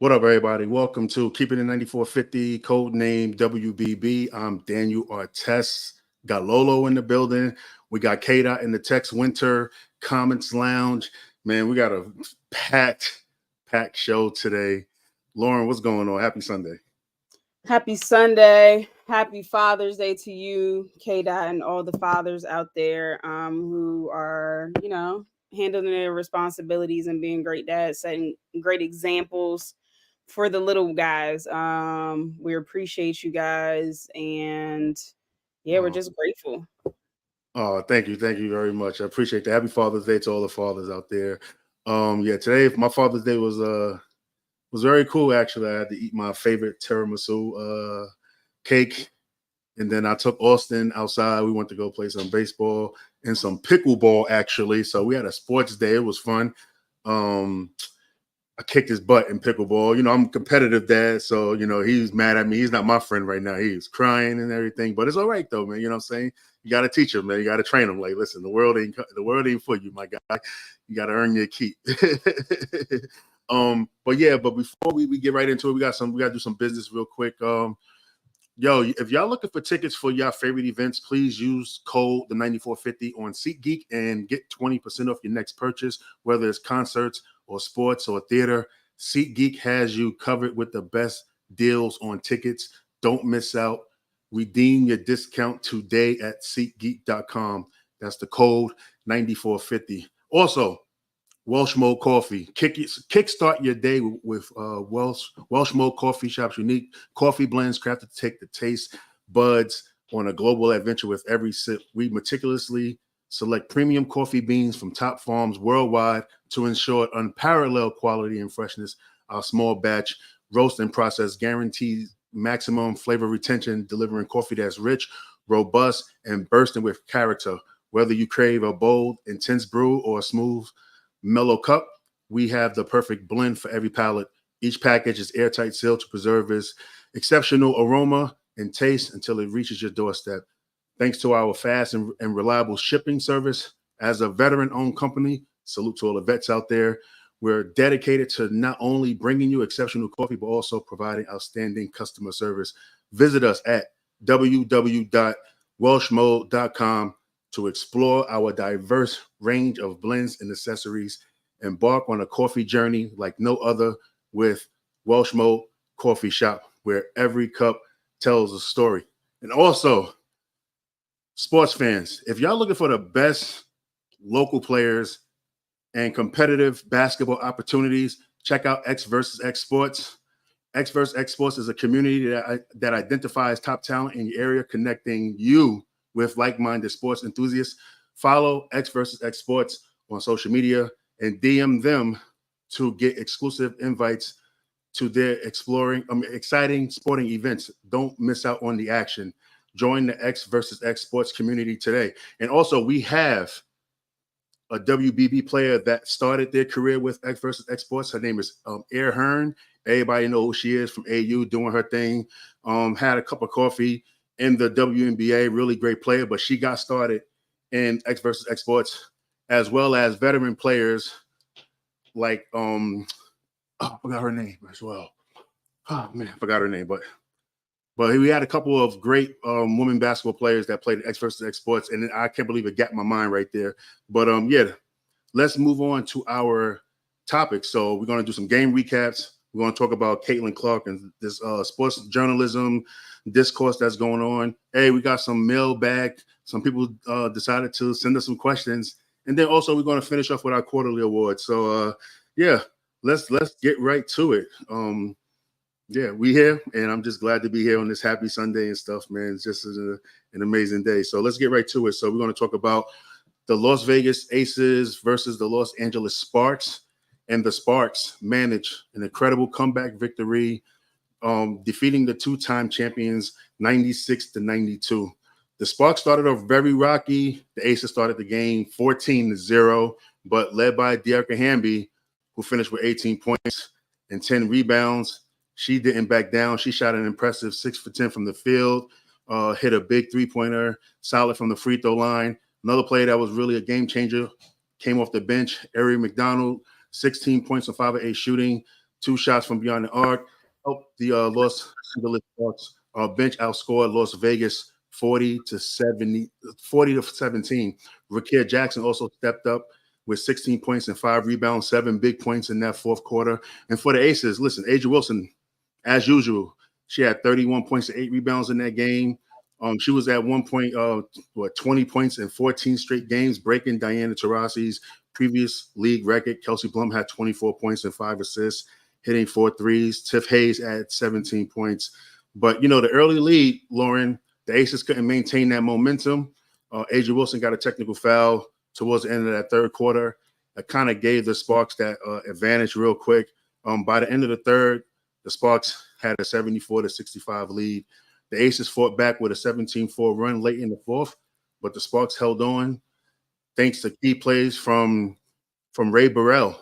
What up, everybody? Welcome to Keeping It 9450, Codename WBB. I'm Daniel Artest. Got Lolo in the building. We got K-Dot in the Tex Winter Comments Lounge. Man, we got a packed show today. Lauren, what's going on? Happy Sunday. Happy Sunday. Happy Father's Day to you, K-Dot, and all the fathers out there who are, handling their responsibilities and being great dads, setting great examples for the little guys. We appreciate you guys, and we're just grateful. Oh, thank you very much. I appreciate that. Happy Father's Day to all the fathers out there. Today my Father's Day was very cool. Actually, I had to eat my favorite tiramisu cake, and then I took Austin outside. We went to go play some baseball and some pickleball. Actually, so we had a sports day. It was fun. I kicked his butt in pickleball. I'm a competitive dad, so he's mad at me. He's not my friend right now. He's crying and everything, but it's all right though, man. You know what I'm saying? You got to teach him, man. You got to train him. Like, listen, the world ain't for you, my guy. You got to earn your keep. But before we get right into it, we got to do some business real quick. If y'all looking for tickets for your favorite events, please use code the 9450 on SeatGeek and get 20% off your next purchase, whether it's concerts or sports or theater. SeatGeek has you covered with the best deals on tickets. Don't miss out. Redeem your discount today at SeatGeek.com. That's the code 9450. Also, Welsh Mode Coffee. Kickstart your day with Welsh Mode Coffee Shop's unique coffee blends crafted to take the taste buds on a global adventure with every sip. We meticulously select premium coffee beans from top farms worldwide to ensure unparalleled quality and freshness. Our small batch roast and process guarantees maximum flavor retention, delivering coffee that's rich, robust, and bursting with character. Whether you crave a bold, intense brew or a smooth, mellow cup, we have the perfect blend for every palate. Each package is airtight sealed to preserve its exceptional aroma and taste until it reaches your doorstep. Thanks to our fast and reliable shipping service, as a veteran-owned company, salute to all the vets out there. We're dedicated to not only bringing you exceptional coffee, but also providing outstanding customer service. Visit us at www.welshmode.com to explore our diverse range of blends and accessories. Embark on a coffee journey like no other with Welsh Mode Coffee Shop, where every cup tells a story. And also, sports fans, if y'all looking for the best local players and competitive basketball opportunities, check out X versus X Sports. X versus X Sports is a community that identifies top talent in your area, connecting you with like-minded sports enthusiasts. Follow X versus X Sports on social media and DM them to get exclusive invites to their exciting sporting events. Don't miss out on the action. Join the X versus X Sports community today. And also, we have a WBB player that started their career with X versus X Sports. Her name is Air Hearn. Everybody knows who she is from AU, doing her thing. Had a cup of coffee in the WNBA, really great player, but she got started in X versus X Sports, as well as veteran players like I forgot her name as well. Oh man, I forgot her name, but we had a couple of great women basketball players that played X versus X Sports, and I can't believe it got my mind right there. But let's move on to our topic. So we're going to do some game recaps. We're going to talk about Caitlin Clark and this sports journalism discourse that's going on. Hey, we got some mailbag. Some people decided to send us some questions, and then also we're going to finish off with our quarterly awards. So let's get right to it. We here, and I'm just glad to be here on this happy Sunday and stuff, man. It's just an amazing day. So let's get right to it. So we're going to talk about the Las Vegas Aces versus the Los Angeles Sparks, and the Sparks managed an incredible comeback victory, defeating the two-time champions 96-92. The Sparks started off very rocky. The Aces started the game 14-0, but led by De'Arca Hamby, who finished with 18 points and 10 rebounds. She didn't back down. She shot an impressive 6 for 10 from the field, hit a big three-pointer, solid from the free throw line. Another play that was really a game changer came off the bench. Ari McDonald, 16 points on 5 of 8 shooting, 2 shots from beyond the arc. Helped the Los Angeles Sparks bench outscored Las Vegas 40 to 17. Rakia Jackson also stepped up with 16 points and 5 rebounds, 7 big points in that fourth quarter. And for the Aces, listen, Aja Wilson, as usual, she had 31 points and 8 rebounds in that game. She was at one point, 20 points in 14 straight games, breaking Diana Taurasi's previous league record. Kelsey Plum had 24 points and 5 assists, hitting 4 threes. Tiff Hayes had 17 points. But, the early lead, Lauren, the Aces couldn't maintain that momentum. Aja Wilson got a technical foul towards the end of that third quarter. That kind of gave the Sparks that advantage real quick. By the end of the third, the Sparks had a 74 to 65 lead. The Aces fought back with a 17-4 run late in the fourth, but the Sparks held on thanks to key plays from Ray Burrell.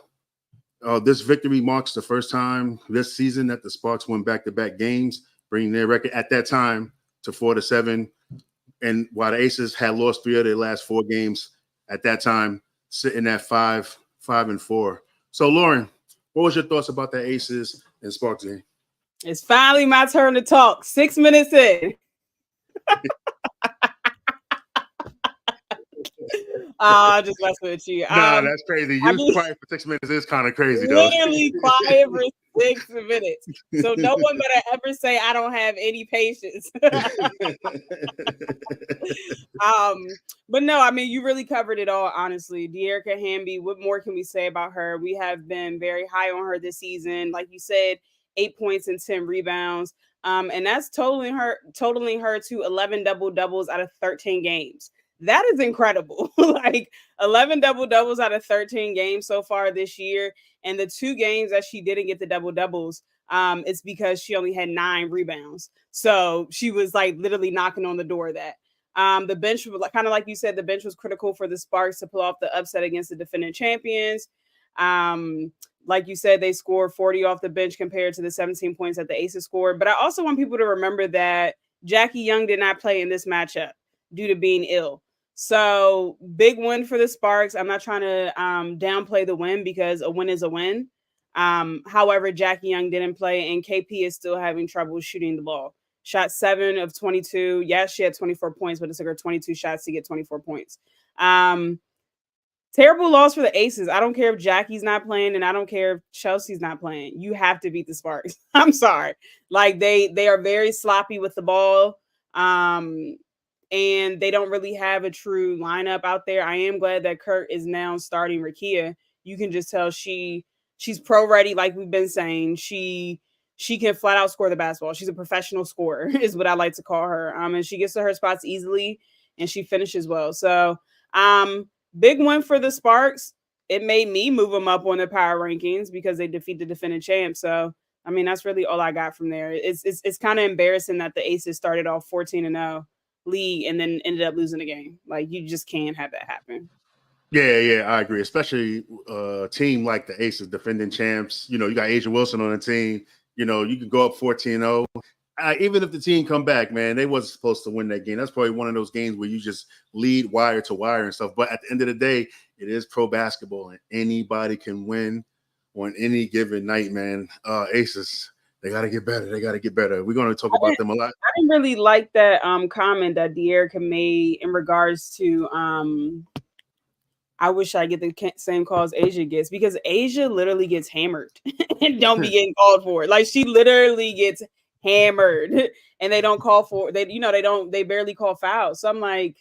This victory marks the first time this season that the Sparks won back-to-back games, bringing their record at that time to 4-7. And while the Aces had lost 3 of their last 4 games at that time, sitting at 5-4. So, Lauren, what was your thoughts about the Aces and Sparks game? It's finally my turn to talk. 6 minutes in. I'm just messing with you. Nah, that's crazy. You quiet for 6 minutes is kind of crazy, though. Literally quiet for 6 minutes. So no one better ever say I don't have any patience. But no, I mean, you really covered it all, honestly. Dearica Hamby, what more can we say about her? We have been very high on her this season. Like you said, 8 points and 10 rebounds. And that's totaling her to 11 double-doubles out of 13 games. That is incredible. Like 11 double-doubles out of 13 games so far this year. And the 2 games that she didn't get the double-doubles, it's because she only had 9 rebounds. So she was like literally knocking on the door of that. The bench was kind of like you said, the bench was critical for the Sparks to pull off the upset against the defending champions. Like you said, they scored 40 off the bench compared to the 17 points that the Aces scored. But I also want people to remember that Jackie Young did not play in this matchup due to being ill. So big win for the Sparks. I'm not trying to downplay the win because a win is a win. However, Jackie Young didn't play and KP is still having trouble shooting the ball. Shot 7 of 22. Yes, she had 24 points, but it took her 22 shots to get 24 points. Terrible loss for the Aces. I don't care if Jackie's not playing and I don't care if Chelsea's not playing. You have to beat the Sparks. I'm sorry. Like they are very sloppy with the ball. And they don't really have a true lineup out there. I am glad that Kurt is now starting Rakia. You can just tell she's pro ready, like we've been saying. She can flat out score the basketball. She's a professional scorer, is what I like to call her. And she gets to her spots easily and she finishes well. So big win for the Sparks. It made me move them up on the power rankings because they defeat the defending champs. So I mean, that's really all I got from there. It's kind of embarrassing that the Aces started off 14-0. League and then ended up losing the game. Like you just can't have that happen. Yeah, I agree. Especially a team like the Aces, defending champs. You got Aja Wilson on the team. You can go up 14-0. Even if the team come back, man, they wasn't supposed to win that game. That's probably one of those games where you just lead wire to wire and stuff. But at the end of the day, it is pro basketball and anybody can win on any given night, man. Aces, they got to get better. We're going to talk about them a lot. I didn't really like that comment that Dearica made in regards to I wish I get the same calls Asia gets because Asia literally gets hammered and don't be getting called for it. Like she literally gets hammered and they don't call for they barely call fouls. So I'm like,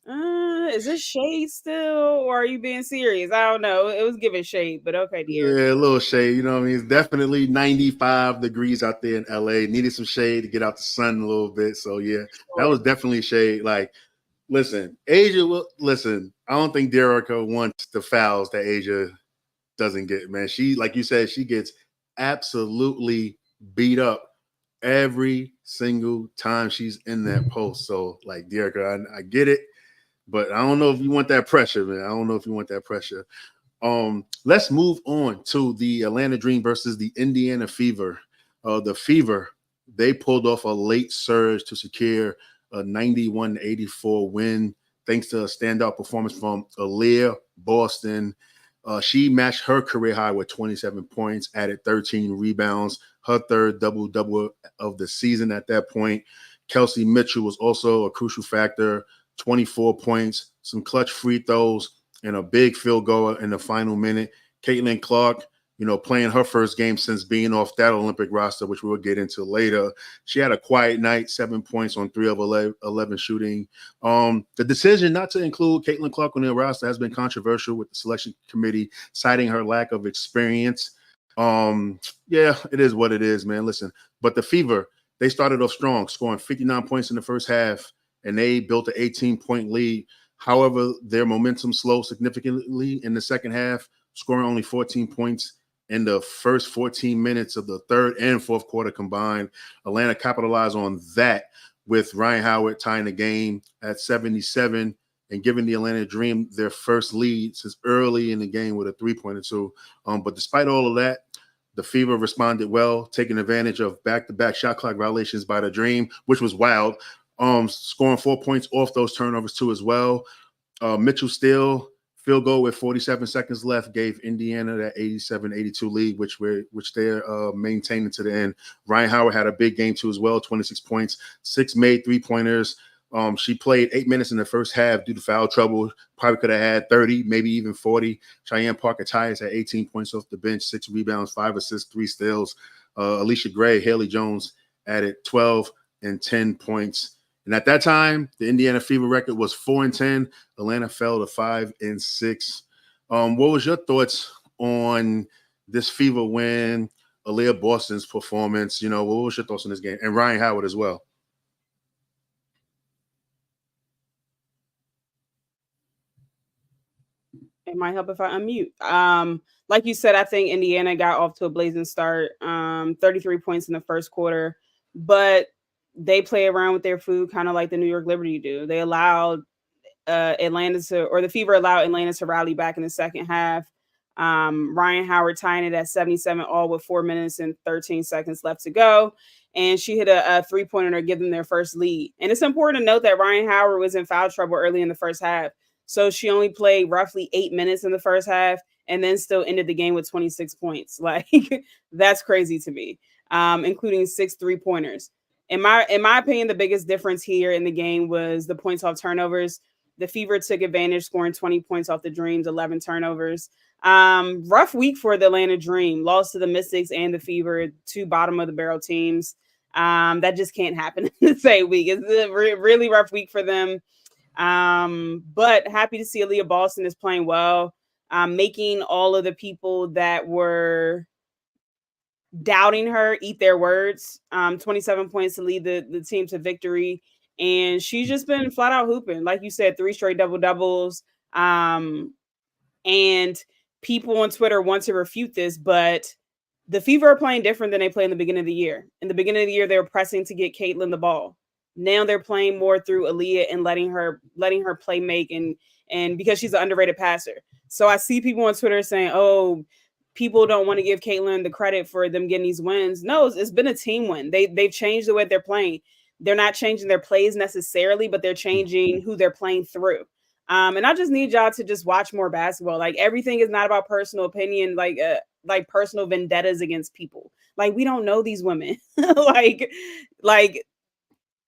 is this shade still or are you being serious? I don't know. It was giving shade, but okay, dear. Yeah, a little shade. You know what I mean? It's definitely 95 degrees out there in LA. Needed some shade to get out the sun a little bit. So yeah, that was definitely shade. Like, listen, Asia, I don't think Dearica wants the fouls that Asia doesn't get, man. She, like you said, she gets absolutely beat up every single time she's in that post. So like Dearica, I get it. But I don't know if you want that pressure, man. Let's move on to the Atlanta Dream versus the Indiana Fever. The Fever, they pulled off a late surge to secure a 91-84 win, thanks to a standout performance from Aaliyah Boston. She matched her career high with 27 points, added 13 rebounds, her third double-double of the season at that point. Kelsey Mitchell was also a crucial factor, 24 points, some clutch free throws, and a big field goal in the final minute. Caitlin Clark, playing her first game since being off that Olympic roster, which we'll get into later. She had a quiet night, 7 points on 3 of 11 shooting. The decision not to include Caitlin Clark on the roster has been controversial, with the selection committee citing her lack of experience. Yeah, it is what it is, man. Listen, but the Fever, they started off strong, scoring 59 points in the first half, and they built an 18-point lead. However, their momentum slowed significantly in the second half, scoring only 14 points in the first 14 minutes of the third and fourth quarter combined. Atlanta capitalized on that, with Ryan Howard tying the game at 77 and giving the Atlanta Dream their first lead since early in the game with a 3-pointer too. But despite all of that, the Fever responded well, taking advantage of back-to-back shot clock violations by the Dream, which was wild. Scoring 4 points off those turnovers too as well. Mitchell Steele, field goal with 47 seconds left, gave Indiana that 87-82 lead, which they're maintaining to the end. Ryan Howard had a big game too as well, 26 points, 6 made 3-pointers. She played 8 minutes in the first half due to foul trouble. Probably could have had 30, maybe even 40. Cheyenne Parker-Tyus had 18 points off the bench, 6 rebounds, 5 assists, 3 steals. Alicia Gray, Haley Jones added 12 and 10 points. And at that time, the Indiana Fever record was 4-10. Atlanta fell to 5-6. What was your thoughts on this Fever win, Aaliyah Boston's performance? What was your thoughts on this game? And Ryan Howard as well. It might help if I unmute. Like you said, I think Indiana got off to a blazing start. 33 points in the first quarter, but they play around with their food, kind of like the New York Liberty do. They allowed the Fever allowed Atlanta to rally back in the second half. Ryan Howard tying it at 77 all with 4 minutes and 13 seconds left to go. And she hit a 3-pointer to give them their first lead. And it's important to note that Ryan Howard was in foul trouble early in the first half. So she only played roughly 8 minutes in the first half and then still ended the game with 26 points. Like, that's crazy to me, including 6 3-pointers. In my opinion, the biggest difference here in the game was the points off turnovers. The Fever took advantage, scoring 20 points off the Dream's 11 turnovers. Rough week for the Atlanta Dream. Lost to the Mystics and the Fever, 2 bottom-of-the-barrel teams. That just can't happen in the same week. It's a really rough week for them. But happy to see Aaliyah Boston is playing well, making all of the people that were doubting her eat their words. 27 points to lead the team to victory. And she's just been flat out hooping. Like you said, 3 straight double-doubles. And people on Twitter want to refute this, but the Fever are playing different than they played in the beginning of the year. In the beginning of the year, they were pressing to get Caitlin the ball. Now they're playing more through Aaliyah and letting her play make and because she's an underrated passer. So I see people on Twitter saying, "Oh, people don't want to give Caitlin the credit for them getting these wins." No, it's been a team win. They've changed the way they're playing. They're not changing their plays necessarily, but they're changing who they're playing through. And I just need y'all to just watch more basketball. Like, everything is not about personal opinion, like personal vendettas against people. Like, we don't know these women. like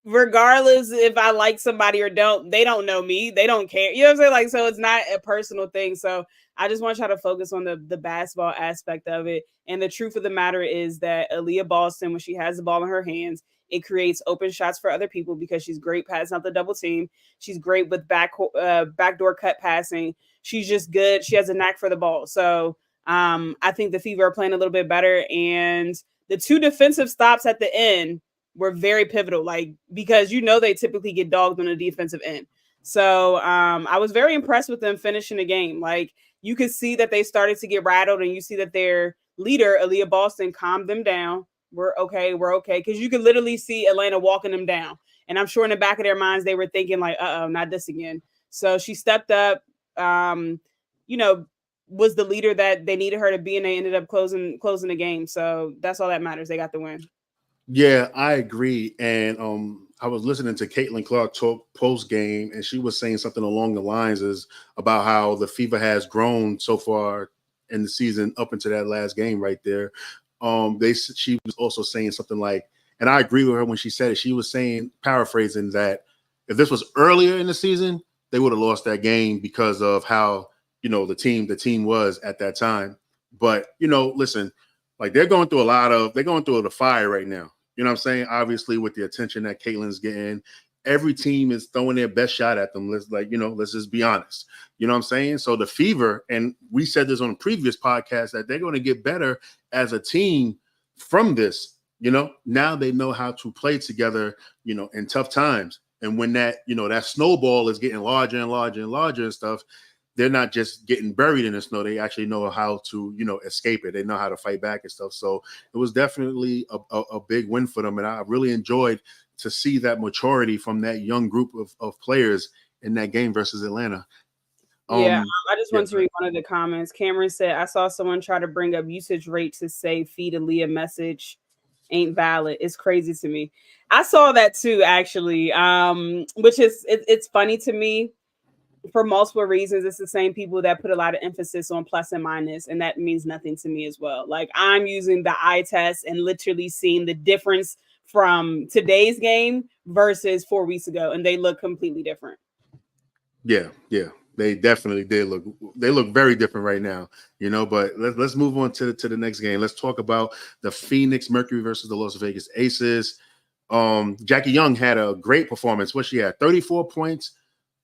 regardless if I like somebody or don't, they don't know me. They don't care. You know what I'm saying? Like, so it's not a personal thing. So I just want y'all to focus on the basketball aspect of it. And the truth of the matter is that Aaliyah Boston, when she has the ball in her hands, it creates open shots for other people because she's great passing out the double team. She's great with backdoor cut passing. She's just good. She has a knack for the ball. So I think the Fever are playing a little bit better. And the 2 defensive stops at the end were very pivotal, like, because they typically get dogged on the defensive end. So I was very impressed with them finishing the game. Like, you could see that they started to get rattled, and you see that their leader, Aaliyah Boston, calmed them down. We're okay. Because you could literally see Atlanta walking them down. And I'm sure in the back of their minds, they were thinking like, not this again. So she stepped up, was the leader that they needed her to be, and they ended up closing the game. So that's all that matters. They got the win. Yeah, I agree. And I was listening to Caitlin Clark talk post game, and she was saying something along the lines is about how the Fever has grown so far in the season up into that last game right there. She was also saying something like, and I agree with her when she said it. She was saying, paraphrasing, that if this was earlier in the season, they would have lost that game because of how the team was at that time. But listen, like they're going through the fire right now. You know what I'm saying? Obviously, with the attention that Caitlin's getting, every team is throwing their best shot at them. Let's just be honest. You know what I'm saying? So the Fever, and we said this on a previous podcast, that they're going to get better as a team from this. Now they know how to play together, in tough times. And when that snowball is getting larger and larger and larger and stuff, they're not just getting buried in the snow. They actually know how to, escape it. They know how to fight back and stuff. So it was definitely a big win for them. And I really enjoyed to see that maturity from that young group of players in that game versus Atlanta. I just want to read one of the comments. Cameron said, I saw someone try to bring up usage rate to say feed Aaliyah message ain't valid. It's crazy to me. I saw that too, actually, which is it's funny to me for multiple reasons. It's the same people that put a lot of emphasis on plus and minus, and that means nothing to me as well. Like, I'm using the eye test and literally seeing the difference from today's game versus 4 weeks ago, and they look completely different. Yeah. They definitely did look very different right now, but let's move on to the next game. Let's talk about the Phoenix Mercury versus the Las Vegas Aces. Jackie Young had a great performance. What she had? 34 points,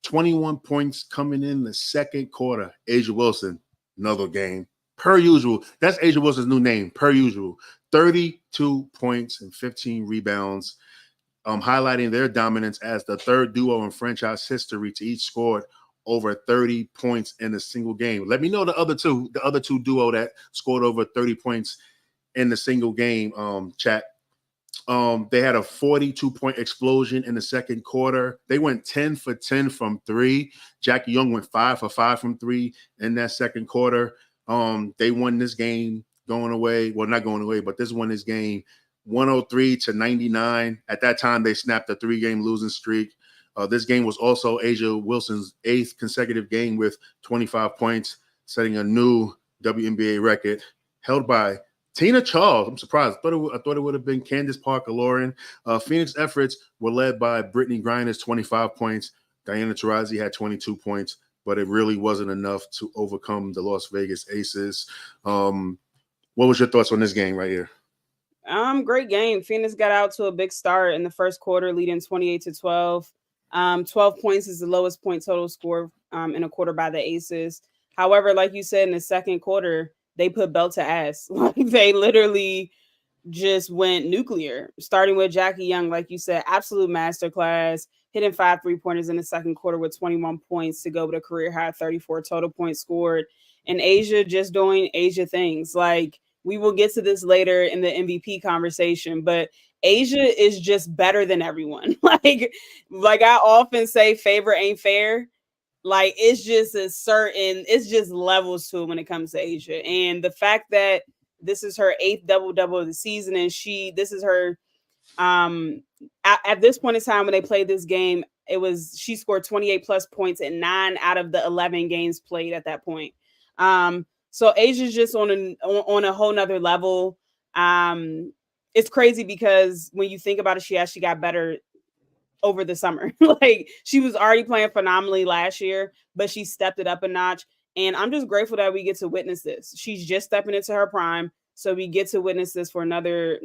21 points coming in the second quarter. Asia Wilson, another game. Per usual. That's Asia Wilson's new name, per usual. 32 points and 15 rebounds, highlighting their dominance as the third duo in franchise history to each scored over 30 points in a single game. Let me know the other two duo that scored over 30 points in the single game, chat. They had a 42-point explosion in the second quarter. They went 10 for 10 from three. Jackie Young went 5 for 5 from three in that second quarter. They won this game going away. Well, not going away, but this won this game 103-99. At that time, they snapped a 3-game losing streak. This game was also Asia Wilson's 8th consecutive game with 25 points, setting a new WNBA record held by Tina Charles. I'm surprised. I thought it would have been Candace Parker-Lauren. Phoenix efforts were led by Brittany Griner's 25 points. Diana Taurasi had 22 points, but it really wasn't enough to overcome the Las Vegas Aces. What was your thoughts on this game right here? Great game. Phoenix got out to a big start in the first quarter, leading 28-12. 12 points is the lowest point total score in a quarter by the Aces. However, like you said, in the second quarter, they put belt to ass. Like, they literally just went nuclear, starting with Jackie Young, like you said, absolute masterclass, hitting 5 3-pointers in the second quarter with 21 points to go with a career high 34 total points scored. And Asia just doing Asia things. Like, we will get to this later in the MVP conversation, but Asia is just better than everyone. like I often say, favor ain't fair. Like, it's just levels to it when it comes to Asia. And the fact that this is her 8th double-double of the season, and this is her at this point in time when they played this game, she scored 28 plus points in 9 out of the 11 games played at that point. So Asia's just on a whole nother level. It's crazy because when you think about it, she actually got better over the summer. Like, she was already playing phenomenally last year, but she stepped it up a notch. And I'm just grateful that we get to witness this. She's just stepping into her prime, so we get to witness this for another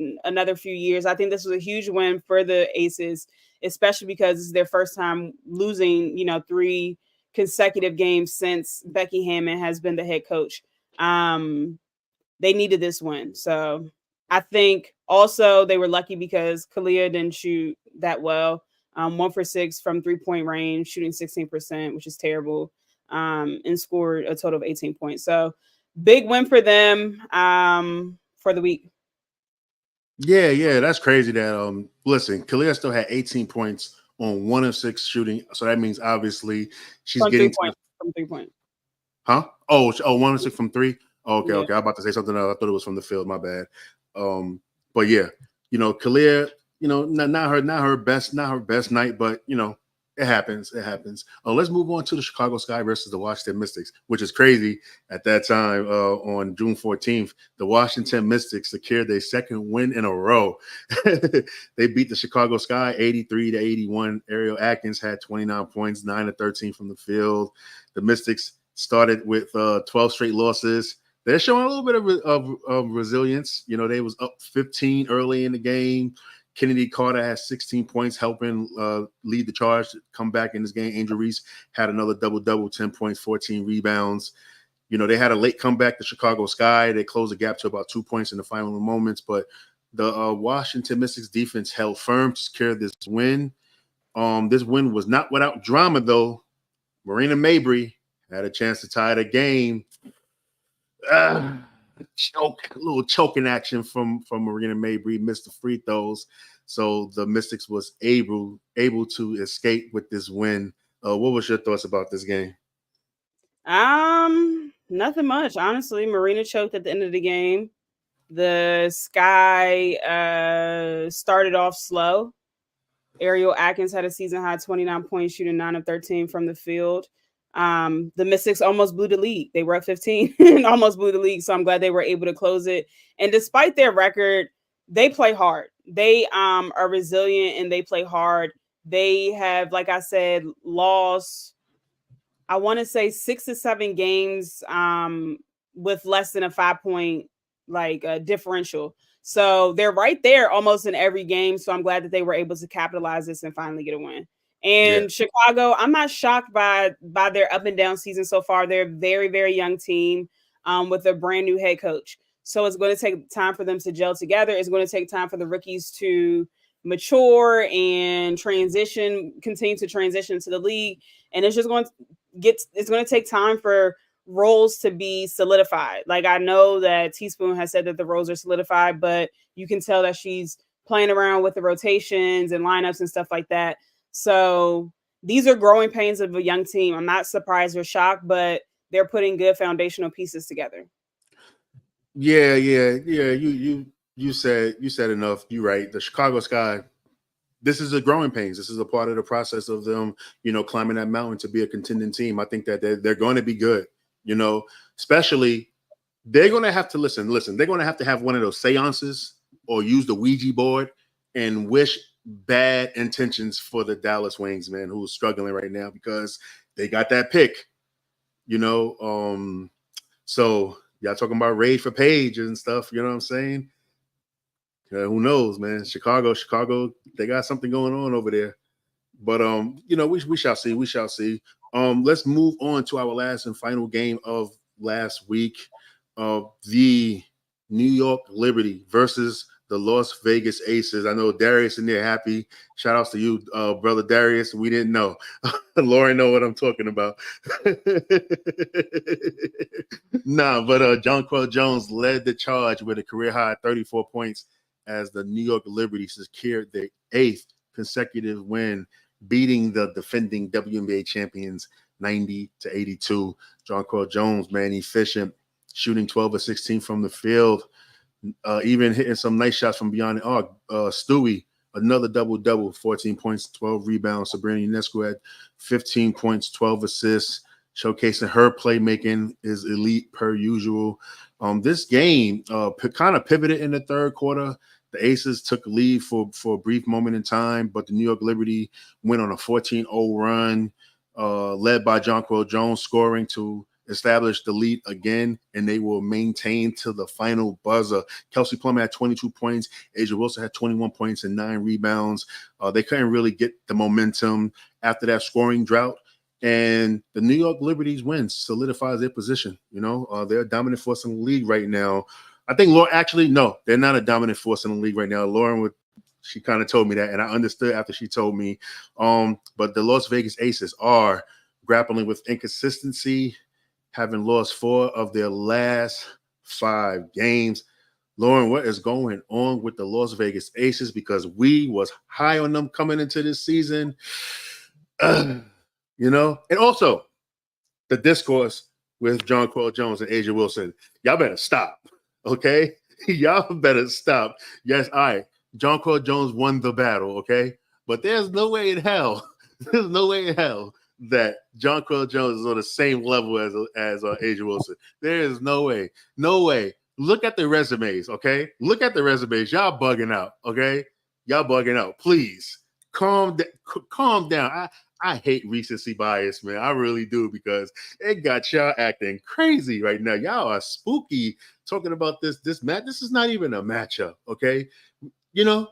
few years. I think this was a huge win for the Aces, especially because it's their first time losing, 3 consecutive games since Becky Hammon has been the head coach. They needed this win. So I think also they were lucky because Kalia didn't shoot that well. 1 for 6 from 3-point range, shooting 16%, which is terrible, and scored a total of 18 points. So big win for them for the week. Yeah, that's crazy that listen, Kalia still had 18 points on 1 of 6 shooting. So that means obviously she's getting from 3-point. Huh? Oh, 1 of 6 from 3. Okay. I'm about to say something else. I thought it was from the field. My bad. But yeah, Kalia, not her best night, but it happens. It happens. Let's move on to the Chicago Sky versus the Washington Mystics, which is crazy. At that time, on June 14th, the Washington Mystics secured their second win in a row. They beat the Chicago Sky 83-81. Ariel Atkins had 29 points, 9 of 13 from the field. The Mystics started with 12 straight losses. They're showing a little bit of resilience. They was up 15 early in the game. Kennedy Carter had 16 points, helping lead the charge to come back in this game. Angel Reese had another double-double, 10 points, 14 rebounds. They had a late comeback to Chicago Sky. They closed the gap to about 2 points in the final moments, but the Washington Mystics defense held firm to secure this win. This win was not without drama, though. Marina Mabry had a chance to tie the game. A little choking action from Marina Mabry, missed the free throws. So the Mystics was able to escape with this win. What was your thoughts about this game? Nothing much, honestly. Marina choked at the end of the game. The Sky started off slow. Ariel Atkins had a season high 29 points, shooting 9 of 13 from the field. The Mystics almost blew the lead. They were up 15 and almost blew the lead. So I'm glad they were able to close it. And despite their record, they play hard. They are resilient and they play hard. They have, like I said, lost, I want to say 6 to 7 games with less than a 5-point differential. So they're right there almost in every game. So I'm glad that they were able to capitalize this and finally get a win. And Chicago, I'm not shocked by their up and down season so far. They're a very, very young team with a brand new head coach. So it's going to take time for them to gel together. It's going to take time for the rookies to mature and continue to transition to the league. And it's just going to take time for roles to be solidified. Like, I know that Teaspoon has said that the roles are solidified, but you can tell that she's playing around with the rotations and lineups and stuff like that. So these are growing pains of a young team. I'm not surprised or shocked, but they're putting good foundational pieces together. Yeah. You said enough. You're right. The Chicago Sky, this is a growing pains. This is a part of the process of them, climbing that mountain to be a contending team. I think that they're going to be good, especially they're going to have to listen. They're going to have one of those seances or use the Ouija board and wish bad intentions for the Dallas Wings, man, who's struggling right now because they got that pick, so y'all talking about rage for Page and stuff, you know what I'm saying? Who knows, man? Chicago, they got something going on over there. But we shall see. We shall see. Let's move on to our last and final game of last week. The New York Liberty versus the Las Vegas Aces. I know Darius in there happy. Shout outs to you, brother Darius. We didn't know. Lauren know what I'm talking about. But Jonquel Jones led the charge with a career high 34 points as the New York Liberty secured their 8th consecutive win, beating the defending WNBA champions 90-82. Jonquel Jones, man, efficient, shooting 12 of 16 from the field, even hitting some nice shots from beyond the arc. Stewie, another double-double, 14 points, 12 rebounds. Sabrina Ionescu had 15 points, 12 assists, showcasing her playmaking is elite per usual. This game kind of pivoted in the third quarter. The Aces took a lead for a brief moment in time, but the New York Liberty went on a 14-0 run, led by Jonquel Jones, scoring to establish the lead again, and they will maintain to the final buzzer. Kelsey Plum had 22 points. Asia Wilson had 21 points and 9 rebounds. They couldn't really get the momentum after that scoring drought. And the New York Liberty's win solidifies their position. They're a dominant force in the league right now. I think no, they're not a dominant force in the league right now. Lauren she kind of told me that, and I understood after she told me. But the Las Vegas Aces are grappling with inconsistency, having lost 4 of their last 5 games. Lauren, what is going on with the Las Vegas Aces? Because we was high on them coming into this season. And also the discourse with Jonquel Jones and Asia Wilson. Y'all better stop, okay? Y'all better stop. Yes, all right. Jonquel Jones won the battle, okay? But there's no way in hell, there's no way in hell that Jonquel Jones is on the same level as Asia Wilson. There is no way. No way. Look at the resumes, okay? Look at the resumes. Y'all bugging out, okay? Y'all bugging out. Please calm down. I hate recency bias, man. I really do, because it got y'all acting crazy right now. Y'all are spooky talking about this match. This is not even a matchup, okay? You know,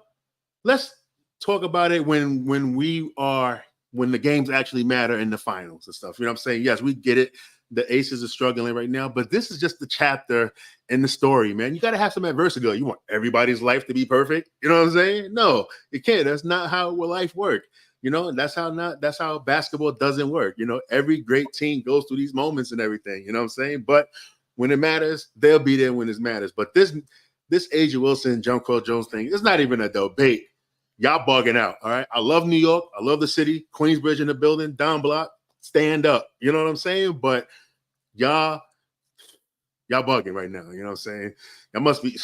let's talk about it when the games actually matter in the finals and stuff. You know what I'm saying? Yes, we get it. The Aces are struggling right now, but this is just the chapter in the story, man. You got to have some adversity. You want everybody's life to be perfect. You know what I'm saying? No, you can't. That's not how life works. You know, that's how basketball doesn't work. You know, every great team goes through these moments and everything. You know what I'm saying? But when it matters, they'll be there when it matters. But this Asia Wilson, Jonquel Jones thing, it's not even a debate. Y'all bugging out. All right. I love New York. I love the city. Queensbridge in the building. Down block. Stand up. You know what I'm saying? But y'all bugging right now. You know what I'm saying? Y'all must be.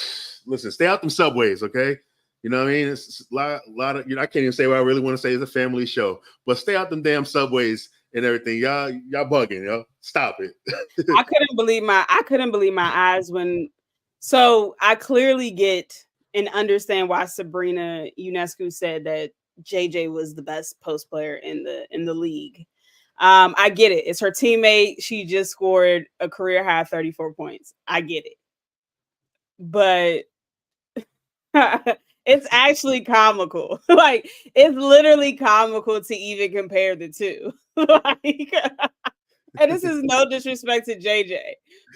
Listen, stay out them subways, okay? You know what I mean? It's a lot of, I can't even say what I really want to say. It's a family show, but stay out them damn subways and everything. Y'all bugging, yo. Stop it. I couldn't believe my eyes when. So I clearly get and understand why Sabrina Ionescu said that JJ was the best post player in the league. I get it. It's her teammate. She just scored a career high 34 points. I get it. But it's actually comical. Like, it's literally comical to even compare the two. Like, and this is no disrespect to JJ,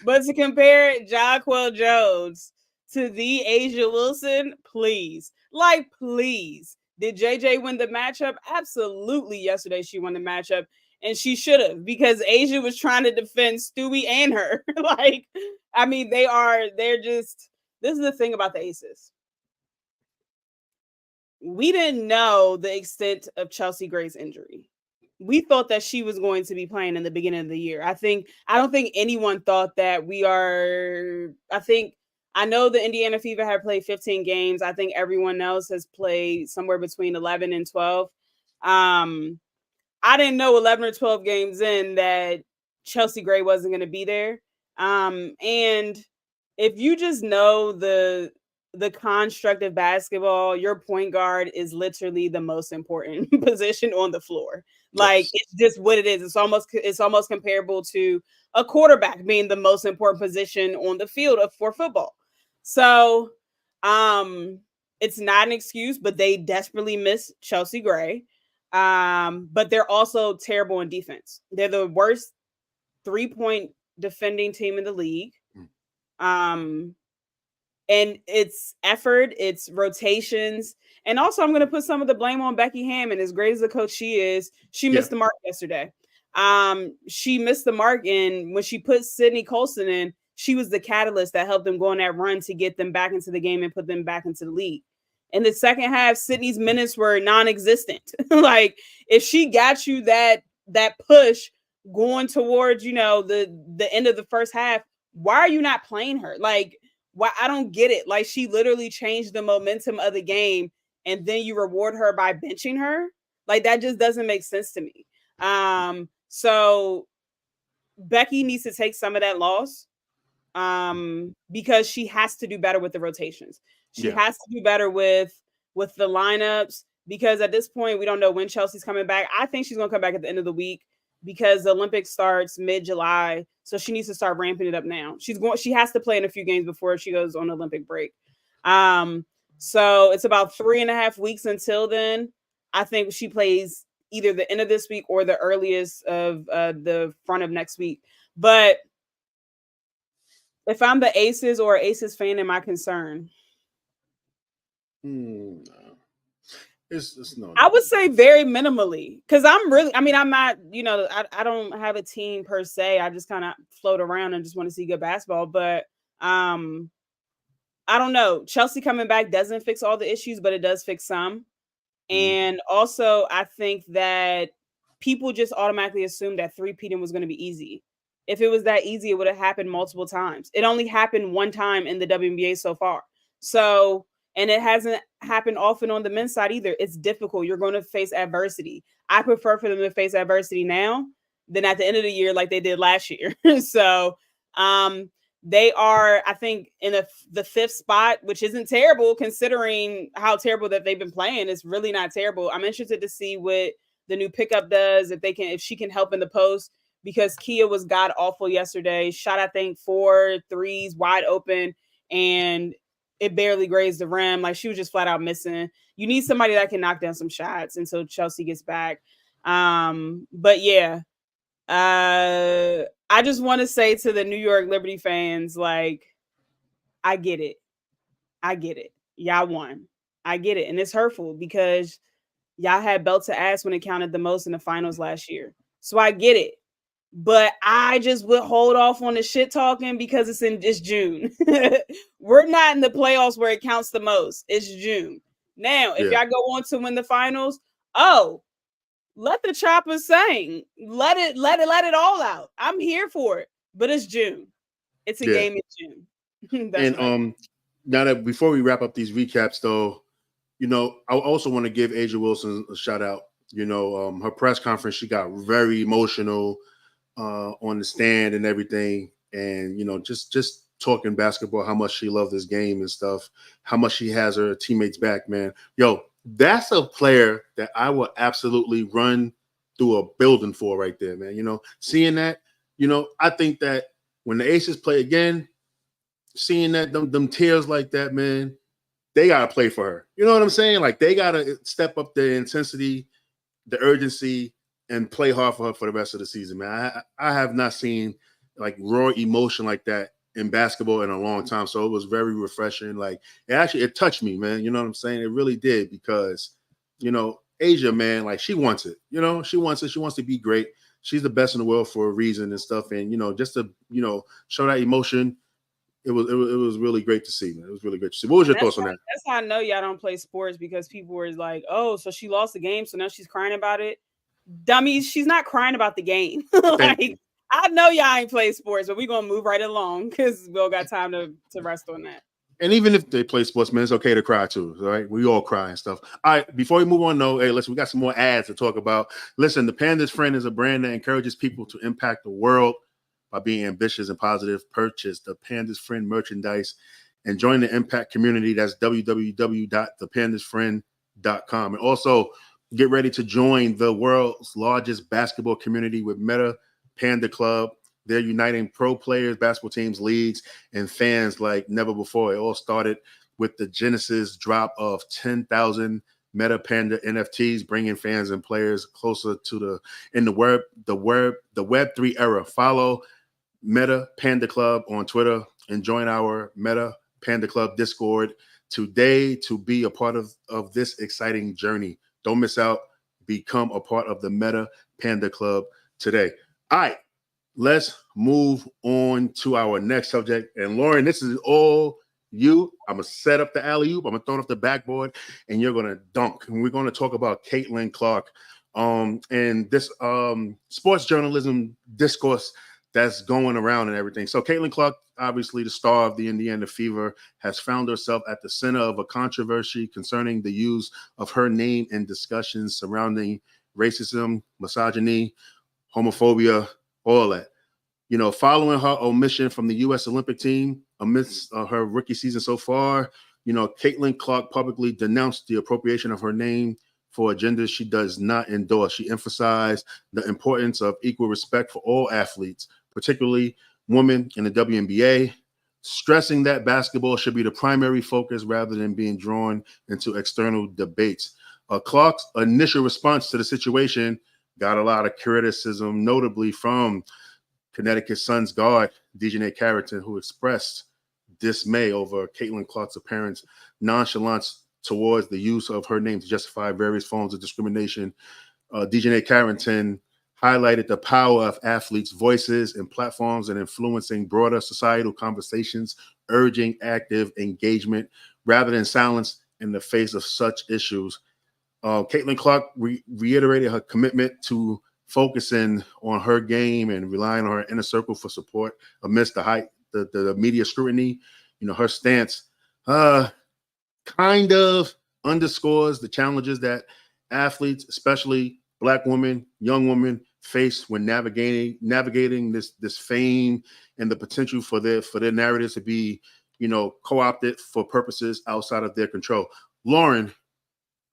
but to compare Jonquel Jones to the Asia Wilson, please. Like, please. Did JJ win the matchup? Absolutely. Yesterday she won the matchup, and she should have, because Asia was trying to defend Stewie and her. Like, I mean, they're just, this is the thing about the Aces. We didn't know the extent of Chelsea Gray's injury. We thought that she was going to be playing in the beginning of the year. I don't think anyone thought that I know the Indiana Fever had played 15 games. I think everyone else has played somewhere between 11 and 12. I didn't know 11 or 12 games in that Chelsea Gray wasn't going to be there. And if you just know the construct of basketball, your point guard is literally the most important position on the floor. Like, yes. It's just what it is. It's almost comparable to a quarterback being the most important position on the field for football. So, it's not an excuse, but they desperately miss Chelsea Gray. But they're also terrible in defense. They're the worst 3-point defending team in the league. And it's effort, it's rotations. And also, I'm going to put some of the blame on Becky Hammond. As great as a coach she is, she missed the mark yesterday. She missed the mark, and when she put Sydney Colson in, she was the catalyst that helped them go on that run to get them back into the game and put them back into the league. In the second half, Sydney's minutes were non-existent. Like, if she got you that push going towards, the end of the first half, why are you not playing her? Like, why? I don't get it. Like, she literally changed the momentum of the game, and then you reward her by benching her. Like, that just doesn't make sense to me. So Becky needs to take some of that loss, because she has to do better with the rotations. She has to do better with the lineups, because at this point, we don't know when Chelsea's coming back. I think she's going to come back at the end of the week, because the Olympics starts mid-July. So she needs to start ramping it up now. She has to play in a few games before she goes on Olympic break. So it's about 3.5 weeks until then. I think she plays either the end of this week or the earliest of the front of next week. But if I'm the Aces or Aces fan, am I concerned? It's no. I would say very minimally, because I'm not, I don't have a team per se. I just kind of float around and just want to see good basketball. But I don't know. Chelsea coming back doesn't fix all the issues, but it does fix some. And also, I think that people just automatically assumed that three-peating was going to be easy. If it was that easy, it would have happened multiple times. It only happened one time in the WNBA so far. So And it hasn't happened often on the men's side either. It's difficult. You're going to face adversity. I prefer for them to face adversity now than at the end of the year like they did last year. So they are, I think, in the 5th spot, which isn't terrible considering how terrible that they've been playing. It's really not terrible. I'm interested to see what the new pickup does, if she can help in the post, because Kia was god awful yesterday. Shot, I think, 4 threes wide open, and it barely grazed the rim. Like, she was just flat out missing. You need somebody that can knock down some shots until Chelsea gets back. But yeah, I just want to say to the New York Liberty fans, like, I get it. Y'all won. I get it. And it's hurtful because y'all had belt to ass when it counted the most in the finals last year. So I get it. But I just would hold off on the shit talking because it's June. We're not in the playoffs where it counts the most. It's June. Now, if y'all go on to win the finals, let the chopper sing. Let it all out. I'm here for it. But it's June. It's a game in June. And now that before we wrap up these recaps, though, I also want to give Asia Wilson a shout out. Her press conference, she got very emotional on the stand and everything, and just talking basketball, how much she loved this game and stuff, how much she has her teammates back, man. That's a player that I will absolutely run through a building for right there, man. Seeing that, I think that when the Aces play again, seeing that them tears like that, man, they gotta play for her. You know what I'm saying? Like, they gotta step up the intensity, the urgency, and play hard for her for the rest of the season, man. I have not seen like raw emotion like that in basketball in a long time. So it was very refreshing. Like, it touched me, man. You know what I'm saying? It really did, because, Asia, man, like, she wants it. She wants it. She wants to be great. She's the best in the world for a reason and stuff. And, just to, show that emotion, it was really great to see, man. It was really great to see. What was your thoughts on that? That's how I know y'all don't play sports, because people were like, oh, so she lost the game, so now she's crying about it. Dummies, she's not crying about the game. Like, I know y'all ain't play sports, but we're gonna move right along because we all got time to rest on that. And even if they play sports, man, it's okay to cry too, right? We all cry and stuff. All right, before we move on, though, hey, listen, we got some more ads to talk about. Listen, the Panda's Friend is a brand that encourages people to impact the world by being ambitious and positive. Purchase the Panda's Friend merchandise and join the impact community. That's www.thepandasfriend.com. And also, get ready to join the world's largest basketball community with Meta Panda Club. They're uniting pro players, basketball teams, leagues, and fans like never before. It all started with the Genesis drop of 10,000 Meta Panda NFTs, bringing fans and players closer to the Web3 era. Follow Meta Panda Club on Twitter and join our Meta Panda Club Discord today to be a part of this exciting journey. Don't miss out. Become a part of the Meta Panda Club today. All right, let's move on to our next subject. And Lauren, this is all you. I'm going to set up the alley-oop. I'm going to throw it off the backboard, and you're going to dunk. And we're going to talk about Caitlin Clark and this sports journalism discourse that's going around and everything. So Caitlin Clark, obviously the star of the Indiana Fever, has found herself at the center of a controversy concerning the use of her name in discussions surrounding racism, misogyny, homophobia, all that. Following her omission from the U.S. Olympic team amidst her rookie season so far, Caitlin Clark publicly denounced the appropriation of her name for agendas she does not endorse. She emphasized the importance of equal respect for all athletes, particularly women in the WNBA, stressing that basketball should be the primary focus rather than being drawn into external debates. Clark's initial response to the situation got a lot of criticism, notably from Connecticut Suns guard Dejanay Carrington, who expressed dismay over Caitlin Clark's apparent nonchalance towards the use of her name to justify various forms of discrimination. Dejanay Carrington highlighted the power of athletes' voices and platforms in influencing broader societal conversations, urging active engagement rather than silence in the face of such issues. Caitlin Clark reiterated her commitment to focusing on her game and relying on her inner circle for support amidst the media scrutiny. Her stance kind of underscores the challenges that athletes, especially Black women, young women, face when navigating this fame and the potential for their narratives to be, co-opted for purposes outside of their control. Lauren,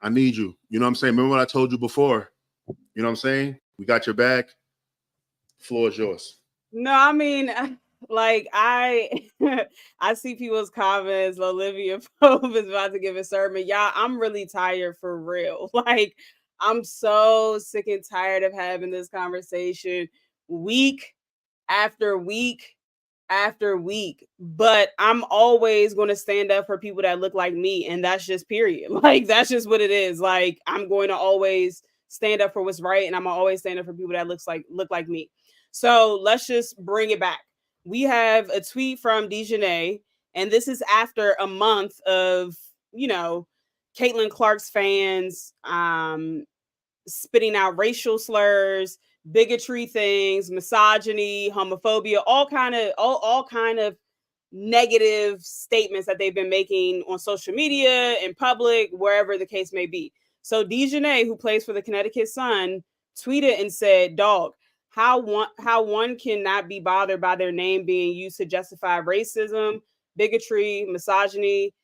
I need you. You know what I'm saying? Remember what I told you before? You know what I'm saying? We got your back. Floor is yours. No, I mean, like I I see people's comments. Olivia Pope is about to give a sermon. Y'all, I'm really tired for real. Like, I'm so sick and tired of having this conversation week after week after week. But I'm always going to stand up for people that look like me, and that's just period. Like, that's just what it is. Like, I'm going to always stand up for what's right, and I'm gonna always stand up for people that look like me. So let's just bring it back. We have a tweet from Dejanay, and this is after a month of, Caitlin Clark's fans spitting out racial slurs, bigotry things, misogyny, homophobia, all kind of negative statements that they've been making on social media, in public, wherever the case may be. So Dejanay, who plays for the Connecticut Sun, tweeted and said, "Dog, how one cannot be bothered by their name being used to justify racism, bigotry, misogyny,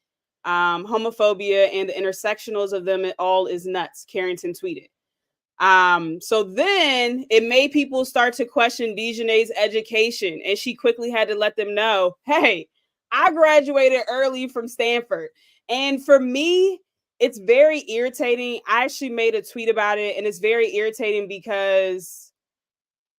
homophobia, and the intersectionals of them all is nuts," Carrington tweeted. So then it made people start to question Dejanay's education, and she quickly had to let them know, hey, I graduated early from Stanford. And for me, it's very irritating. I actually made a tweet about it, and it's very irritating because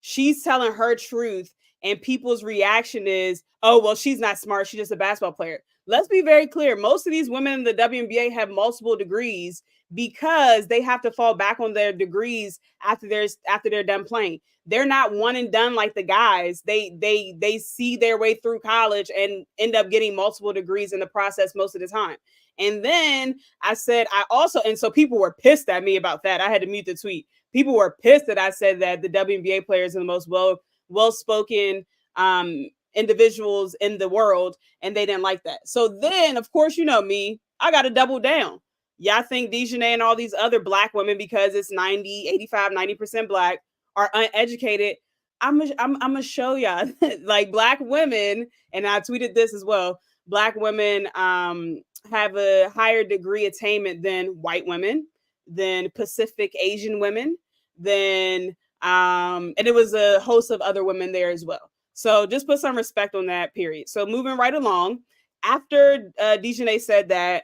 she's telling her truth, and people's reaction is, oh, well, she's not smart. She's just a basketball player. Let's be very clear. Most of these women in the WNBA have multiple degrees because they have to fall back on their degrees after they're done playing. They're not one and done like the guys. They see their way through college and end up getting multiple degrees in the process most of the time. And then I said, and so people were pissed at me about that. I had to mute the tweet. People were pissed that I said that the WNBA players are the most well-spoken individuals in the world, and they didn't like that. So then, of course, you know me, I got to double down. Y'all think Dejanay and all these other Black women, because it's 90, 85, 90% Black, are uneducated. I'm gonna show y'all like Black women, and I tweeted this as well. Black women have a higher degree attainment than white women, than Pacific Asian women, than and it was a host of other women there as well. So just put some respect on that, period. So moving right along, after Dejanay said that,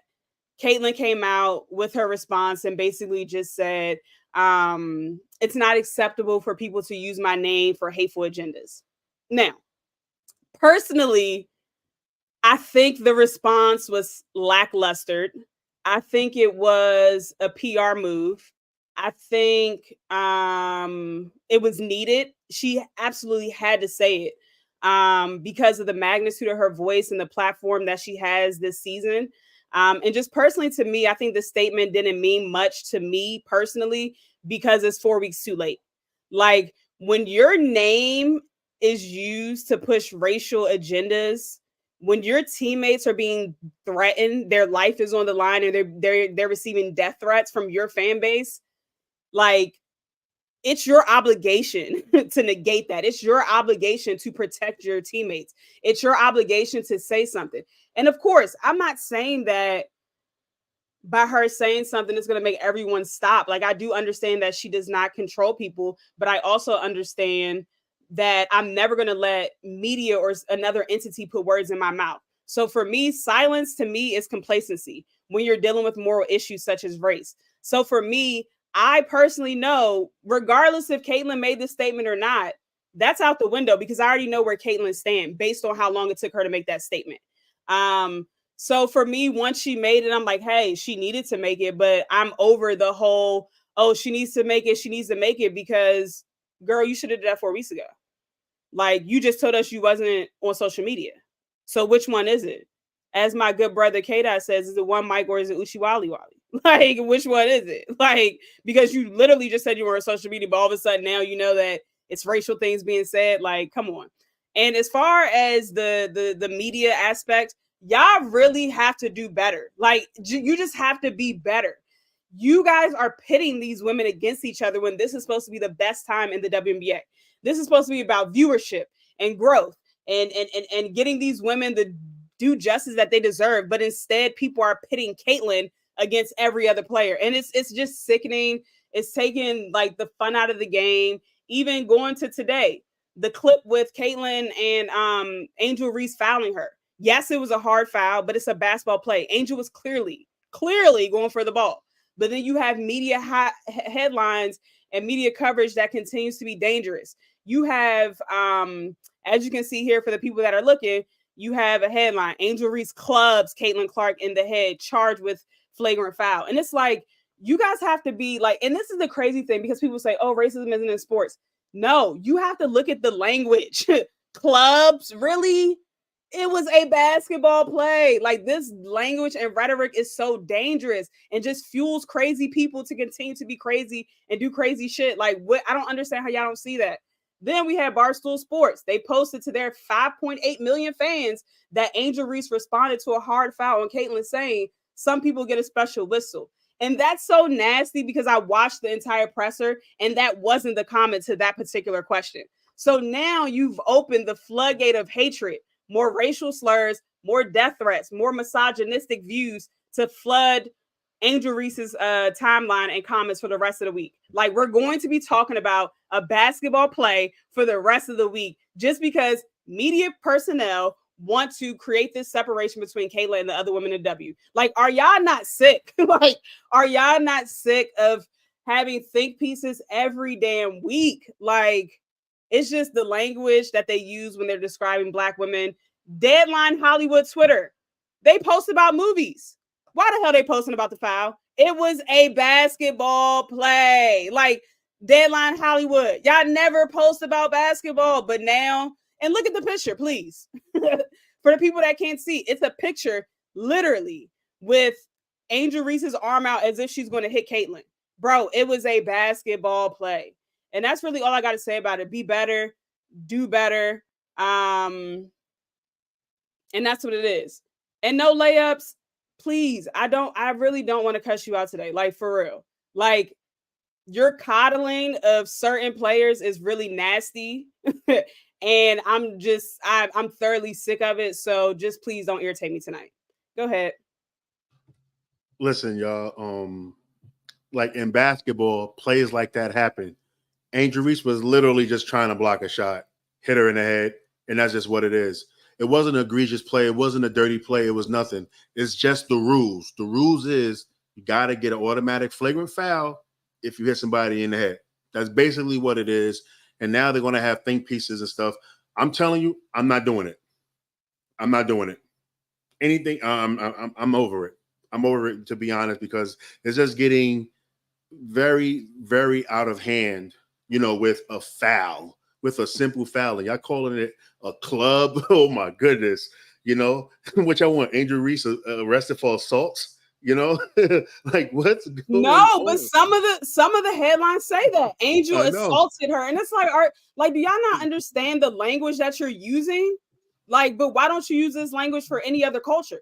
Caitlin came out with her response and basically just said, it's not acceptable for people to use my name for hateful agendas. Now, personally, I think the response was lackluster. I think it was a PR move. I think it was needed. She absolutely had to say it because of the magnitude of her voice and the platform that she has this season. And just personally to me, I think the statement didn't mean much to me personally because it's 4 weeks too late. Like, when your name is used to push racial agendas, when your teammates are being threatened, their life is on the line, and they're receiving death threats from your fan base, like, it's your obligation to negate that. It's your obligation to protect your teammates. It's your obligation to say something. And of course, I'm not saying that by her saying something, it's going to make everyone stop. Like, I do understand that she does not control people, but I also understand that I'm never going to let media or another entity put words in my mouth. So for me, silence to me is complacency when you're dealing with moral issues such as race. So for me, I personally know, regardless if Caitlin made this statement or not, that's out the window because I already know where Caitlin stands based on how long it took her to make that statement. So for me, once she made it, I'm like, hey, she needed to make it, but I'm over the whole, oh, she needs to make it because, girl, you should have did that 4 weeks ago. Like, you just told us you wasn't on social media. So which one is it? As my good brother K-Dot says, is it one mic or is it Uchi Wally Wally? Like, which one is it? Like, because you literally just said you were on social media, but all of a sudden now you know that it's racial things being said. Like, come on. And as far as the media aspect, y'all really have to do better. Like, you just have to be better. You guys are pitting these women against each other when this is supposed to be the best time in the WNBA. This is supposed to be about viewership and growth and getting these women the due justice that they deserve. But instead, people are pitting Caitlyn against every other player. And it's just sickening. It's taking like the fun out of the game. Even going to today, the clip with Caitlyn and Angel Reese fouling her. Yes, it was a hard foul, but it's a basketball play. Angel was clearly going for the ball. But then you have media headlines and media coverage that continues to be dangerous. You have, as you can see here for the people that are looking, you have a headline: Angel Reese clubs Caitlin Clark in the head, charged with flagrant foul. And it's like, you guys have to be like, and this is the crazy thing, because people say, oh, racism isn't in sports. No, you have to look at the language. Clubs, really? It was a basketball play. Like, this language and rhetoric is so dangerous and just fuels crazy people to continue to be crazy and do crazy shit. Like, what? I don't understand how y'all don't see that. Then we had Barstool Sports. They posted to their 5.8 million fans that Angel Reese responded to a hard foul on Caitlyn, saying some people get a special whistle. And that's so nasty, because I watched the entire presser and that wasn't the comment to that particular question. So now you've opened the floodgate of hatred, more racial slurs, more death threats, more misogynistic views to flood Angel Reese's timeline and comments for the rest of the week. Like, we're going to be talking about a basketball play for the rest of the week just because media personnel want to create this separation between Kayla and the other women in W. Like, are y'all not sick? Like, are y'all not sick of having think pieces every damn week? Like, it's just the language that they use when they're describing Black women. Deadline Hollywood Twitter, they post about movies. Why the hell they posting about the foul? It was a basketball play. Like, Deadline Hollywood, y'all never post about basketball, but now, and look at the picture, please. For the people that can't see, it's a picture literally with Angel Reese's arm out as if she's going to hit Caitlyn. Bro, it was a basketball play. And that's really all I got to say about it. Be better, do better. And that's what it is. And no layups, please. I really don't want to cuss you out today. Like, for real. Like, your coddling of certain players is really nasty. And I'm thoroughly sick of it. So just please don't irritate me tonight. Go ahead. Listen, y'all. Like, in basketball, plays like that happen. Angel Reese was literally just trying to block a shot, hit her in the head, and that's just what it is. It wasn't an egregious play. It wasn't a dirty play. It was nothing. It's just the rules. The rules is you got to get an automatic flagrant foul if you hit somebody in the head. That's basically what it is. And now they're going to have think pieces and stuff. I'm telling you, I'm not doing it. I'm not doing it. Anything, I'm over it. I'm over it, to be honest, because it's just getting very, very out of hand, with a foul, with a simple foul. And y'all calling it a club? Oh, my goodness. Which I want Angel Reese arrested for assault. Like, what's going on? But some of the headlines say that Angel assaulted her, and it's like, do y'all not understand the language that you're using? Like, but why don't you use this language for any other culture?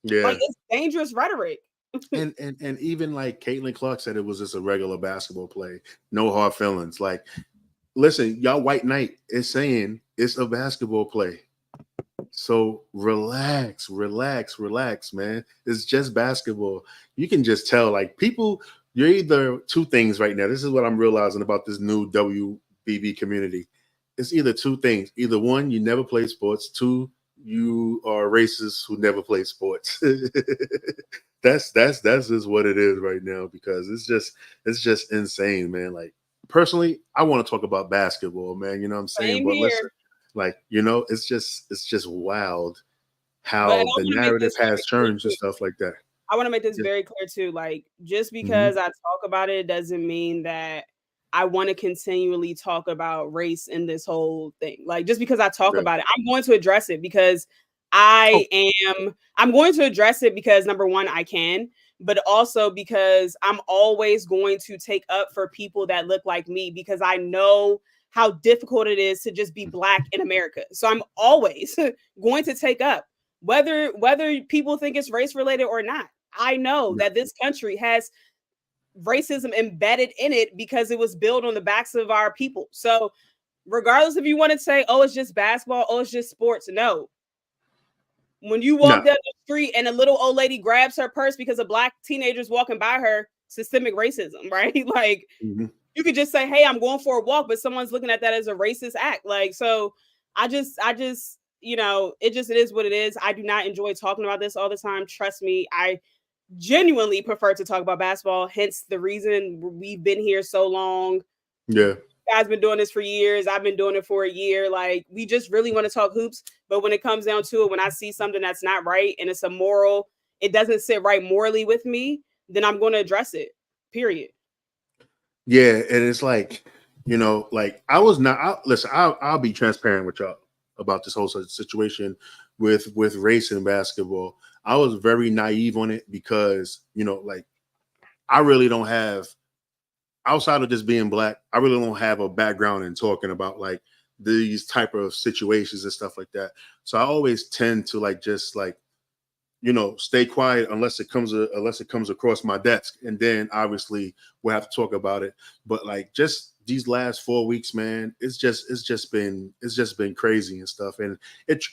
Yeah, like, it's dangerous rhetoric. and even like Caitlin Clark said, it was just a regular basketball play, no hard feelings. Like, listen, y'all, White Knight is saying it's a basketball play. So relax, man. It's just basketball. You can just tell, like, people, you're either two things right now. This is what I'm realizing about this new WBB community. It's either two things. Either one, you never play sports. Two, you are racists who never play sports. That's just what it is right now, because it's just insane, man. Like, personally, I want to talk about basketball, man. You know what I'm saying? Same but here. listen, like, it's just wild how the narrative has changed and stuff like that. I want to make this very clear too. Like, just because I talk about it doesn't mean that I want to continually talk about race in this whole thing. Like, just because I talk about it, I'm going to address it because I'm going to address it because, number one, I can, but also because I'm always going to take up for people that look like me, because I know how difficult it is to just be Black in America. So I'm always going to take up. whether people think it's race related or not. I know that this country has racism embedded in it because it was built on the backs of our people. So regardless if you want to say, oh, it's just basketball, oh, it's just sports. No. When you walk down the street and a little old lady grabs her purse because a black teenager's walking by her, systemic racism, right? Like you could just say, hey, I'm going for a walk, but someone's looking at that as a racist act. Like, so I just, you know, it is what it is. I do not enjoy talking about this all the time. Trust me, I genuinely prefer to talk about basketball. Hence the reason we've been here so long. Yeah. You guys been doing this for years. I've been doing it for a year. Like, we just really want to talk hoops. But when it comes down to it, when I see something that's not right and it's immoral, it doesn't sit right morally with me, then I'm going to address it. Period. Yeah, and it's like, you know, like I'll be transparent with y'all about this whole situation with race in basketball. I was very naive on it because, you know, like I really don't have, outside of just being black, I really don't have a background in talking about like these type of situations and stuff like that. So I always tend to like just like, you know, stay quiet unless it comes across my desk, and then obviously we'll have to talk about it. But like just these last 4 weeks, man, it's just been crazy and stuff. And it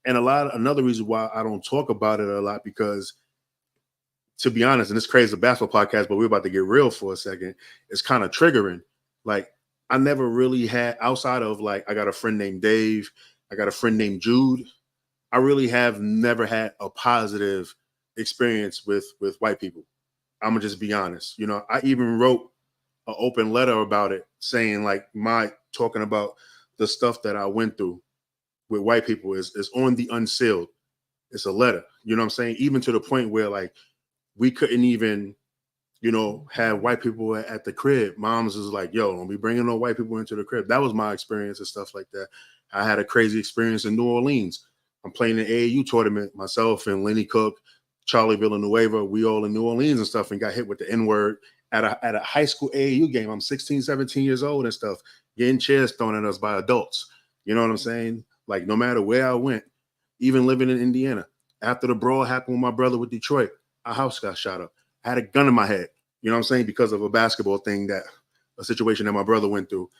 and another reason why I don't talk about it a lot, because to be honest, and it's crazy, a basketball podcast, but we're about to get real for a second. It's kind of triggering. Like I never really had, outside of like, I got a friend named Dave, I got a friend named Jude. I really have never had a positive experience with white people. I'm gonna just be honest. You know, I even wrote an open letter about it, saying like talking about the stuff that I went through with white people is on the unsealed. It's a letter. You know what I'm saying? Even to the point where like we couldn't even, you know, have white people at the crib. Moms was like, yo, don't be bringing no white people into the crib. That was my experience and stuff like that. I had a crazy experience in New Orleans. I'm playing an AAU tournament, myself and Lenny Cook, Charlie Villanueva, we all in New Orleans and stuff, and got hit with the N-word at a high school AAU game. I'm 16, 17 years old and stuff, getting chairs thrown at us by adults. You know what I'm saying? Like, no matter where I went, even living in Indiana, after the brawl happened with my brother with Detroit, our house got shot up. I had a gun in my head, you know what I'm saying? Because of a basketball thing, a situation that my brother went through.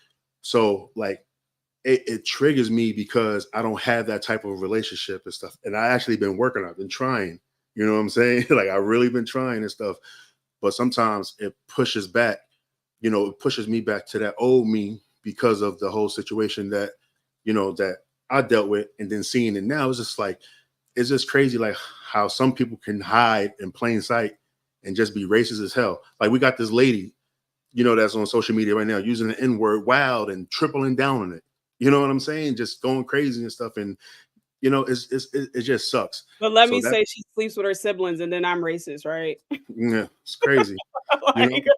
So, like, it triggers me because I don't have that type of relationship and stuff. And I actually been working, I've been trying, you know what I'm saying? Like I really been trying and stuff, but sometimes it pushes back, you know, it pushes me back to that old me because of the whole situation that, you know, that I dealt with. And then seeing it now, it's just crazy. Like how some people can hide in plain sight and just be racist as hell. Like we got this lady, you know, that's on social media right now using the N-word wild and tripling down on it. You know what I'm saying? Just going crazy and stuff. And, you know, it just sucks. But let me say she sleeps with her siblings and then I'm racist, right? Yeah, it's crazy. Like, you know?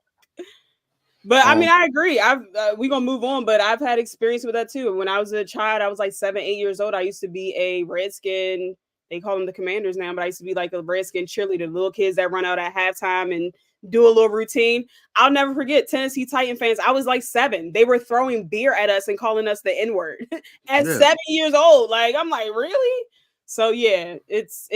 But I mean, I agree. We're going to move on, but I've had experience with that too. When I was a child, I was like 7, 8 years old. I used to be a Redskin. They call them the Commanders now, but I used to be like a Redskin cheerleader, little kids that run out at halftime and do a little routine. I'll never forget Tennessee Titan fans. I was like 7. They were throwing beer at us and calling us the N-word at 7 years old. Like, I'm like, really? So yeah, it's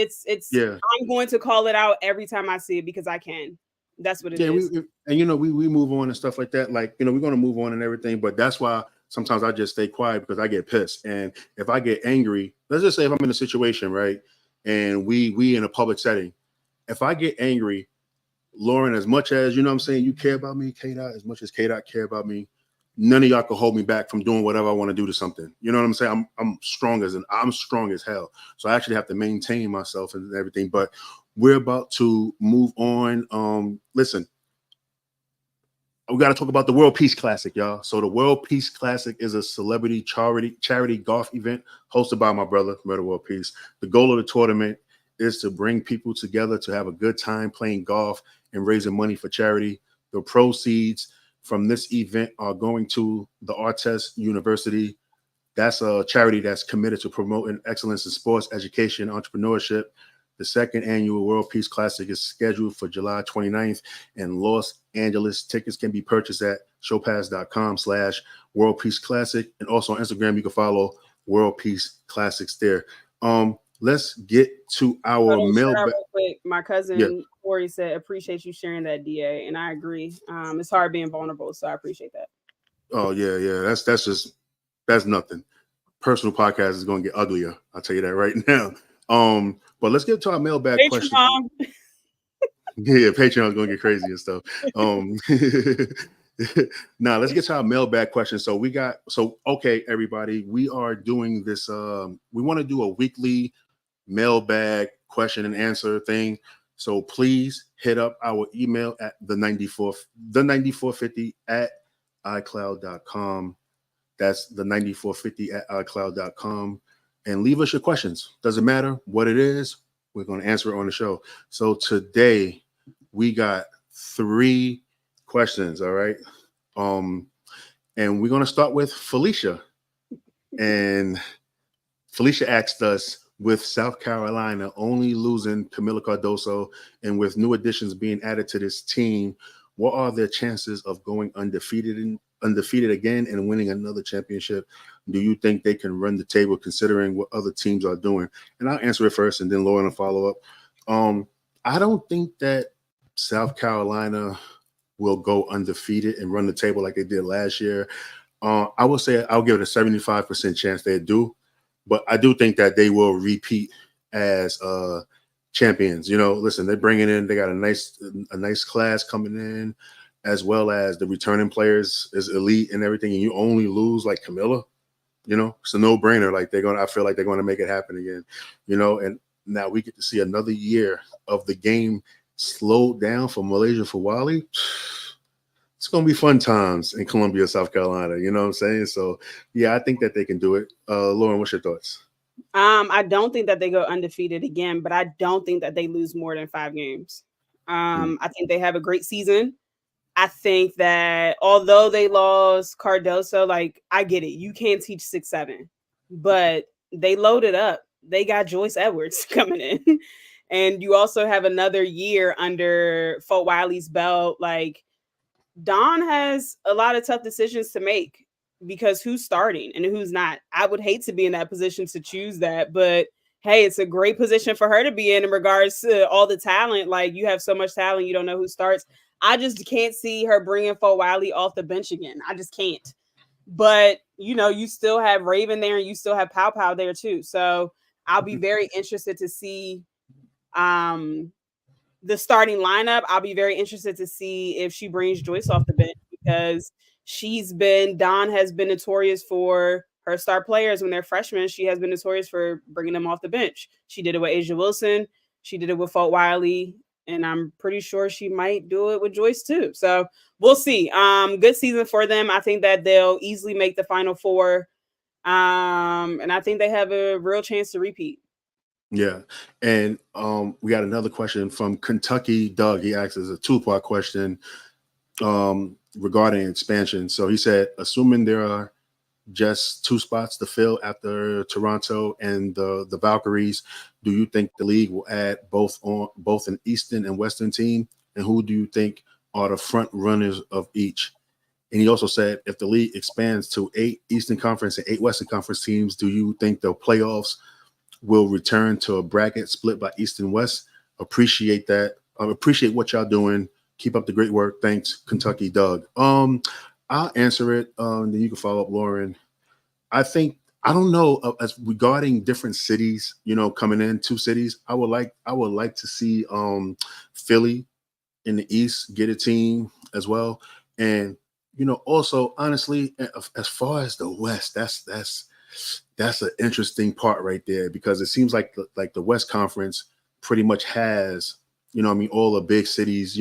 yeah. I'm going to call it out every time I see it because I can. That's what it is. And you know, we move on and stuff like that. Like, you know, we're going to move on and everything, but that's why sometimes I just stay quiet because I get pissed. And if I get angry, let's just say if I'm in a situation, right, and we in a public setting, if I get angry, Lauren, as much as, you know what I'm saying, you care about me, K-Dot, as much as K-Dot care about me, none of y'all can hold me back from doing whatever I want to do to something. You know what I'm saying? I'm strong as hell. So I actually have to maintain myself and everything. But we're about to move on. Listen, we got to talk about the World Peace Classic, y'all. So the World Peace Classic is a celebrity charity golf event hosted by my brother, Murder World Peace. The goal of the tournament is to bring people together to have a good time playing golf and raising money for charity. The proceeds from this event are going to the Artes University. That's a charity that's committed to promoting excellence in sports, education, entrepreneurship. The second annual World Peace Classic is scheduled for July 29th in Los Angeles. Tickets can be purchased at showpass.com/World Peace Classic. And also on Instagram, you can follow World Peace Classics there. let's get to our Hold on, shout out mailbag. real quick. My Yeah. cousin Corey said, "Appreciate you sharing that, DA," and I agree. It's hard being vulnerable, so I appreciate that. Oh yeah, yeah. That's nothing. Personal podcast is going to get uglier. I'll tell you that right now. But let's get to our mailbag question. Patreon. Yeah, Patreon is going to get crazy and stuff. Um, now let's get to our mailbag question. Okay, everybody, we are doing this. We want to do a weekly mailbag question and answer thing. So please hit up our email at the 9450 at iCloud.com. That's the 9450 at iCloud.com. And leave us your questions. Doesn't matter what it is, we're going to answer it on the show. So today we got 3 questions. All right. And we're going to start with Felicia. And Felicia asked us, with South Carolina only losing Camila Cardoso and with new additions being added to this team, what are their chances of going undefeated again and winning another championship? Do you think they can run the table considering what other teams are doing? And I'll answer it first and then Lauren will follow up. I don't think that South Carolina will go undefeated and run the table like they did last year. I will say I'll give it a 75% chance they do. But I do think that they will repeat as champions. Listen, they're bringing in. They got a nice class coming in, as well as the returning players is elite and everything. And you only lose like Camilla. It's a no-brainer. Like I feel like they're going to make it happen again. And now we get to see another year of the game slowed down for Malaysia Fawali. It's going to be fun times in Columbia, South Carolina. You know what I'm saying? So, yeah, I think that they can do it. Lauren, what's your thoughts? I don't think that they go undefeated again, but I don't think that they lose more than 5 games. I think they have a great season. I think that although they lost Cardoso, like I get it. You can't teach 6'7", but they loaded up. They got Joyce Edwards coming in. And you also have another year under Fort Wiley's belt. Like, Don has a lot of tough decisions to make because who's starting and who's not. I would hate to be in that position to choose that, but hey, it's a great position for her to be in regards to all the talent. Like, you have so much talent, you don't know who starts. I just can't see her bringing Fort Wiley off the bench again. I just can't. But, you still have Raven there and you still have Pow Pow there too. So I'll be very interested to see the starting lineup. I'll be very interested to see if she brings Joyce off the bench because Don has been notorious for her star players when they're freshmen. She has been notorious for bringing them off the bench. She did it with Asia Wilson. She did it with Fort Wiley. And I'm pretty sure she might do it with Joyce too. So we'll see. Good season for them. I think that they'll easily make the Final Four. And I think they have a real chance to repeat. Yeah. And we got another question from Kentucky Doug. He asked us a 2-part question regarding expansion. So he said, assuming there are just 2 spots to fill after Toronto and the Valkyries, do you think the league will add both an Eastern and Western team? And who do you think are the front runners of each? And he also said, if the league expands to 8 Eastern Conference and 8 Western Conference teams, do you think the playoffs will return to a bracket split by East and West? Appreciate that. Appreciate what y'all doing. Keep up the great work. Thanks, Kentucky Doug. I'll answer it. Then you can follow up, Lauren. I don't know as regarding different cities, coming in 2 cities. I would like to see Philly in the East get a team as well. And also honestly, as far as the West, that's an interesting part right there because it seems like the West Conference pretty much has, all the big cities,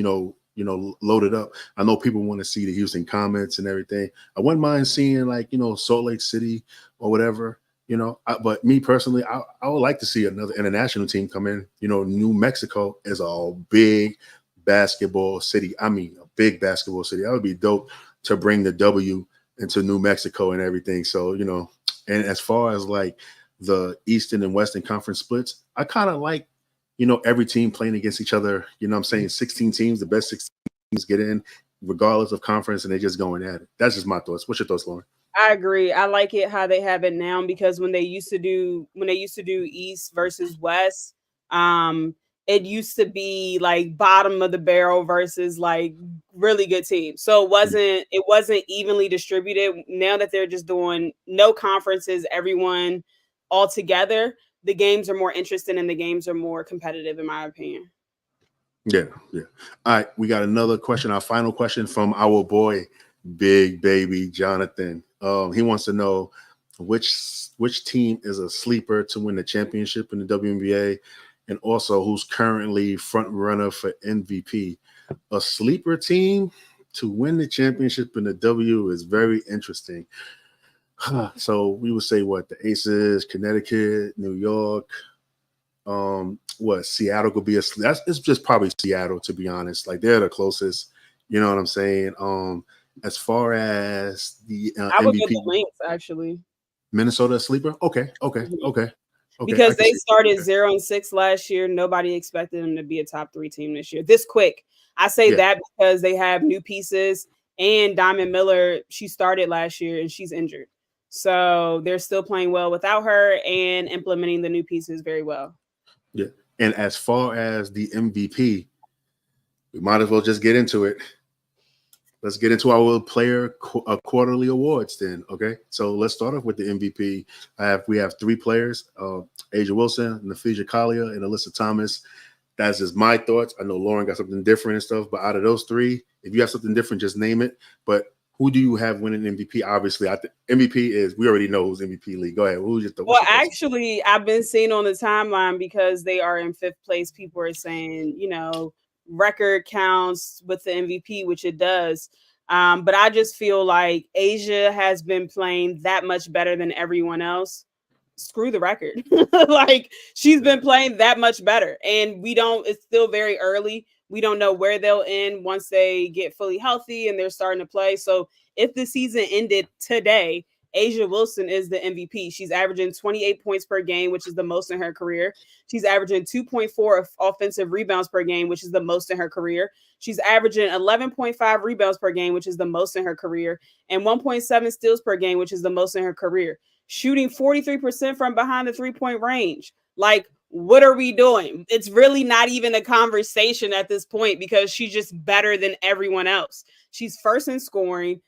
loaded up. I know people want to see the Houston Comets and everything. I wouldn't mind seeing Salt Lake City or whatever, but me personally, I would like to see another international team come in. New Mexico is a big basketball city. I mean, a big basketball city. That would be dope to bring the W into New Mexico and everything. So, and as far as the Eastern and Western Conference splits, I kind of like, every team playing against each other. I'm saying 16 teams, the best 16 teams get in, regardless of conference, and they're just going at it. That's just my thoughts. What's your thoughts, Lauren? I agree. I like it how they have it now because when they used to do East versus West, um, it used to be like bottom of the barrel versus like really good teams. So it wasn't evenly distributed. Now that they're just doing no conferences, everyone all together, the games are more interesting and the games are more competitive, in my opinion. Yeah, yeah. All right, we got another question. Our final question from our boy, Big Baby Jonathan. He wants to know which team is a sleeper to win the championship in the WNBA, and also who's currently front runner for MVP. A sleeper team to win the championship in the W is very interesting. So we would say what the Aces, Connecticut, New York, what Seattle could be that's it's just probably Seattle, to be honest. Like they're the closest, you know what I'm saying? As far as the I would go MVP, the Lynx actually. Minnesota sleeper. Okay, okay, Mhm. okay, okay. I Because can they see. started Okay. 0-6 last year. Nobody expected them to be a top 3 team this year. This quick. I say Yeah, that because they have new pieces and Diamond Miller, she started last year and she's injured. So they're still playing well without her and implementing the new pieces very well. yeah. And as far as the MVP, we might as well just get into it. Let's get into our quarterly awards then. Okay, so let's start off with the MVP. We have three players: Asia Wilson, Nafisa Kalia, and Alyssa Thomas. That's just my thoughts. I know Lauren got something different and stuff, but out of those three, if you have something different, just name it. But who do you have winning MVP? Obviously, I think MVP is, we already know who's MVP league. Go ahead. What's Well, your thoughts? actually, I've been seeing on the timeline because they are in fifth place. People are saying, record counts with the MVP, which it does. But I just feel like Asia has been playing that much better than everyone else. Screw the record. Like she's been playing that much better. And it's still very early. We don't know where they'll end once they get fully healthy and they're starting to play. So if the season ended today, Asia Wilson is the MVP. She's averaging 28 points per game, which is the most in her career. She's averaging 2.4 offensive rebounds per game, which is the most in her career. She's averaging 11.5 rebounds per game, which is the most in her career, and 1.7 steals per game, which is the most in her career. Shooting 43% from behind the 3-point range. Like, what are we doing? It's really not even a conversation at this point because she's just better than everyone else. She's first in scoring,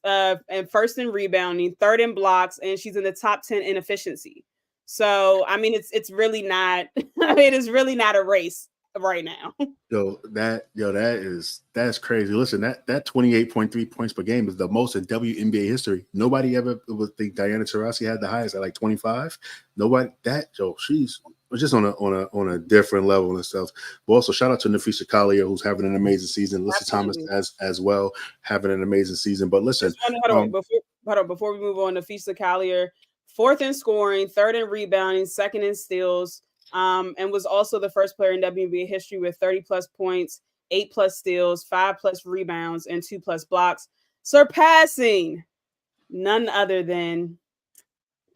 and first in rebounding, third in blocks, and she's in the top 10 in efficiency. So I mean, it's really not. It is really not a race right now. That's crazy. Listen, that 28.3 points per game is the most in WNBA history. Nobody ever would think Diana Taurasi had the highest at like 25. Nobody she's just on a different level and stuff. But also shout out to Nafisa Kalia, who's having an amazing season. Alyssa Thomas Absolutely. as well, having an amazing season. But listen, Just hold on, before we move on to Fisa Collier, fourth in scoring, third in rebounding, second in steals, and was also the first player in WNBA history with 30 plus points, 8 plus steals, 5 plus rebounds, and 2 plus blocks, surpassing none other than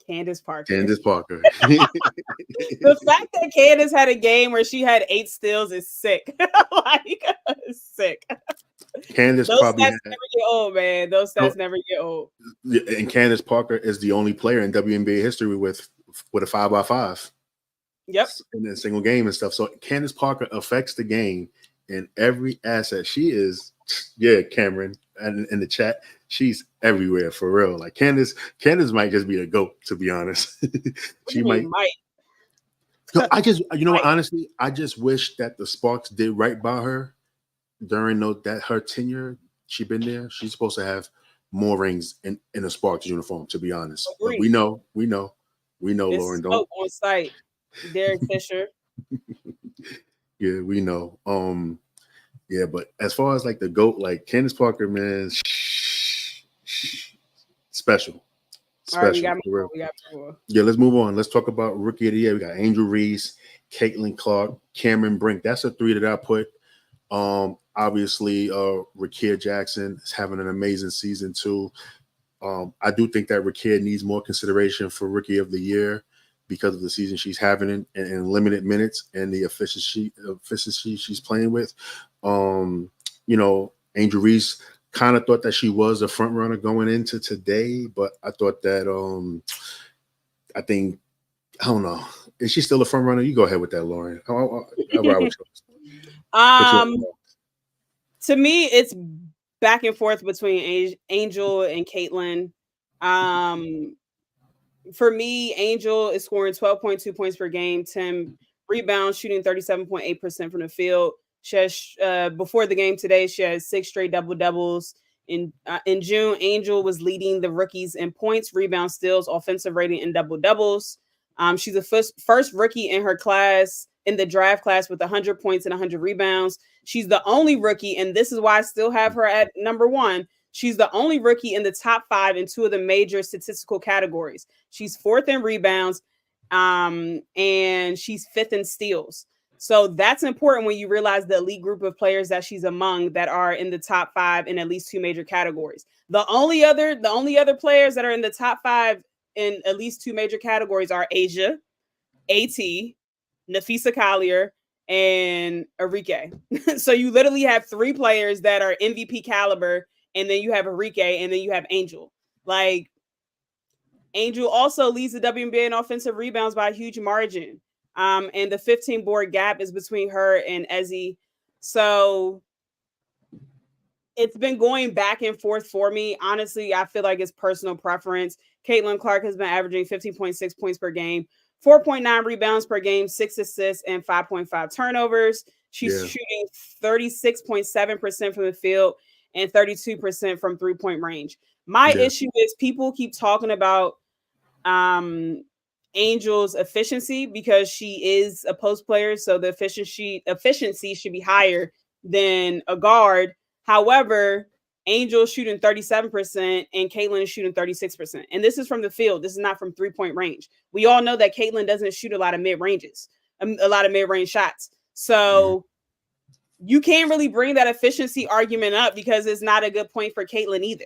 Candace Parker. Candace Parker. The fact that Candace had a game where she had 8 steals is sick. Like, sick. Candace Those probably stats had, never get old, man. Those stats never get old. and Candace Parker is the only player in WNBA history with a 5x5. Yep. In a single game and stuff. So Candace Parker affects the game in every asset. She is, yeah, Cameron, and in the chat, she's everywhere for real. Like Candace might just be a goat, to be honest. What do She you mean, might. Mike? No, Mike. honestly, I just wish that the Sparks did right by her during that her tenure. She been there. She's supposed to have more rings in a Sparks uniform, to be honest. But Agreed. we know, It's Lauren. Don't. smoke on site. Derek Fisher. Yeah, we know. Yeah, but as far as like the GOAT, like Candace Parker, man, special. All right, we Special. got For real. more. We got more. Yeah, let's move on. Let's talk about Rookie of the Year. We got Angel Reese, Caitlin Clark, Cameron Brink. That's the three that I put. Obviously, Rakia Jackson is having an amazing season too. I do think that Rakia needs more consideration for Rookie of the Year because of the season she's having in limited minutes and the efficiency she's playing with. Angel Reese kind of thought that she was a front runner going into today, but I thought that I think I don't know. Is she still a front runner? You go ahead with that, Lauren. I'll ride with you. To me, it's back and forth between Angel and Caitlin. For me, Angel is scoring 12.2 points per game, 10 rebounds, shooting 37.8% from the field. She has, before the game today, she has 6 straight double-doubles. In June, Angel was leading the rookies in points, rebounds, steals, offensive rating, and double-doubles. She's the first rookie in her class, in the draft class, with 100 points and 100 rebounds. She's the only rookie, and this is why I still have her at number 1. She's the only rookie in the top 5 in 2 of the major statistical categories. She's 4th in rebounds, and she's 5th in steals. So that's important when you realize the elite group of players that she's among that are in the top 5 in at least 2 major categories. The only other players that are in the top 5 in at least 2 major categories are Asia, AT, Nafisa Collier, and Enrique. So you literally have 3 players that are MVP caliber, and then you have Enrique, and then you have Angel. Like, Angel also leads the WNBA in offensive rebounds by a huge margin. And the 15 board gap is between her and Ezzy. So it's been going back and forth for me. Honestly, I feel like it's personal preference. Caitlin Clark has been averaging 15.6 points per game, 4.9 rebounds per game, 6 assists, and 5.5 turnovers. She's shooting 36.7% from the field and 32% from 3-point range. My issue is people keep talking about Angel's efficiency because she is a post player, so the efficiency should be higher than a guard. However, Angel shooting 37% and Caitlin is shooting 36%. And this is from the field. This is not from 3-point range. We all know that Caitlin doesn't shoot a lot of mid-range shots. So you can't really bring that efficiency argument up because it's not a good point for Caitlin either.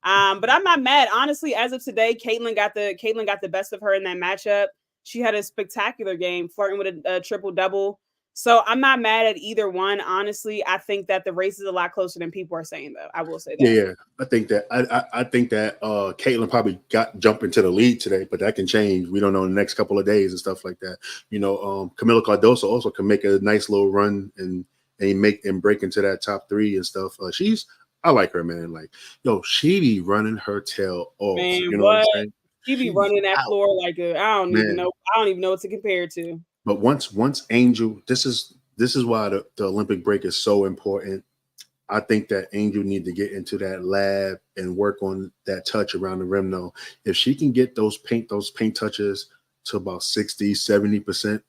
But I'm not mad. Honestly, as of today, Caitlin got the best of her in that matchup. She had a spectacular game, flirting with a triple-double. So I'm not mad at either one. Honestly, I think that the race is a lot closer than people are saying, though. I will say that. Yeah. I think that Caitlin probably jump into the lead today, but that can change. We don't know in the next couple of days and stuff like that. Camila Cardoso also can make a nice little run and break into that top 3 and stuff. I like her, man. Like, she be running her tail off. Man, you know what I'm saying? She be running that floor like I don't even know what to compare it to. But once Angel, this is why the Olympic break is so important. I think that Angel need to get into that lab and work on that touch around the rim. Though, if she can get those paint touches to about 60, 70%,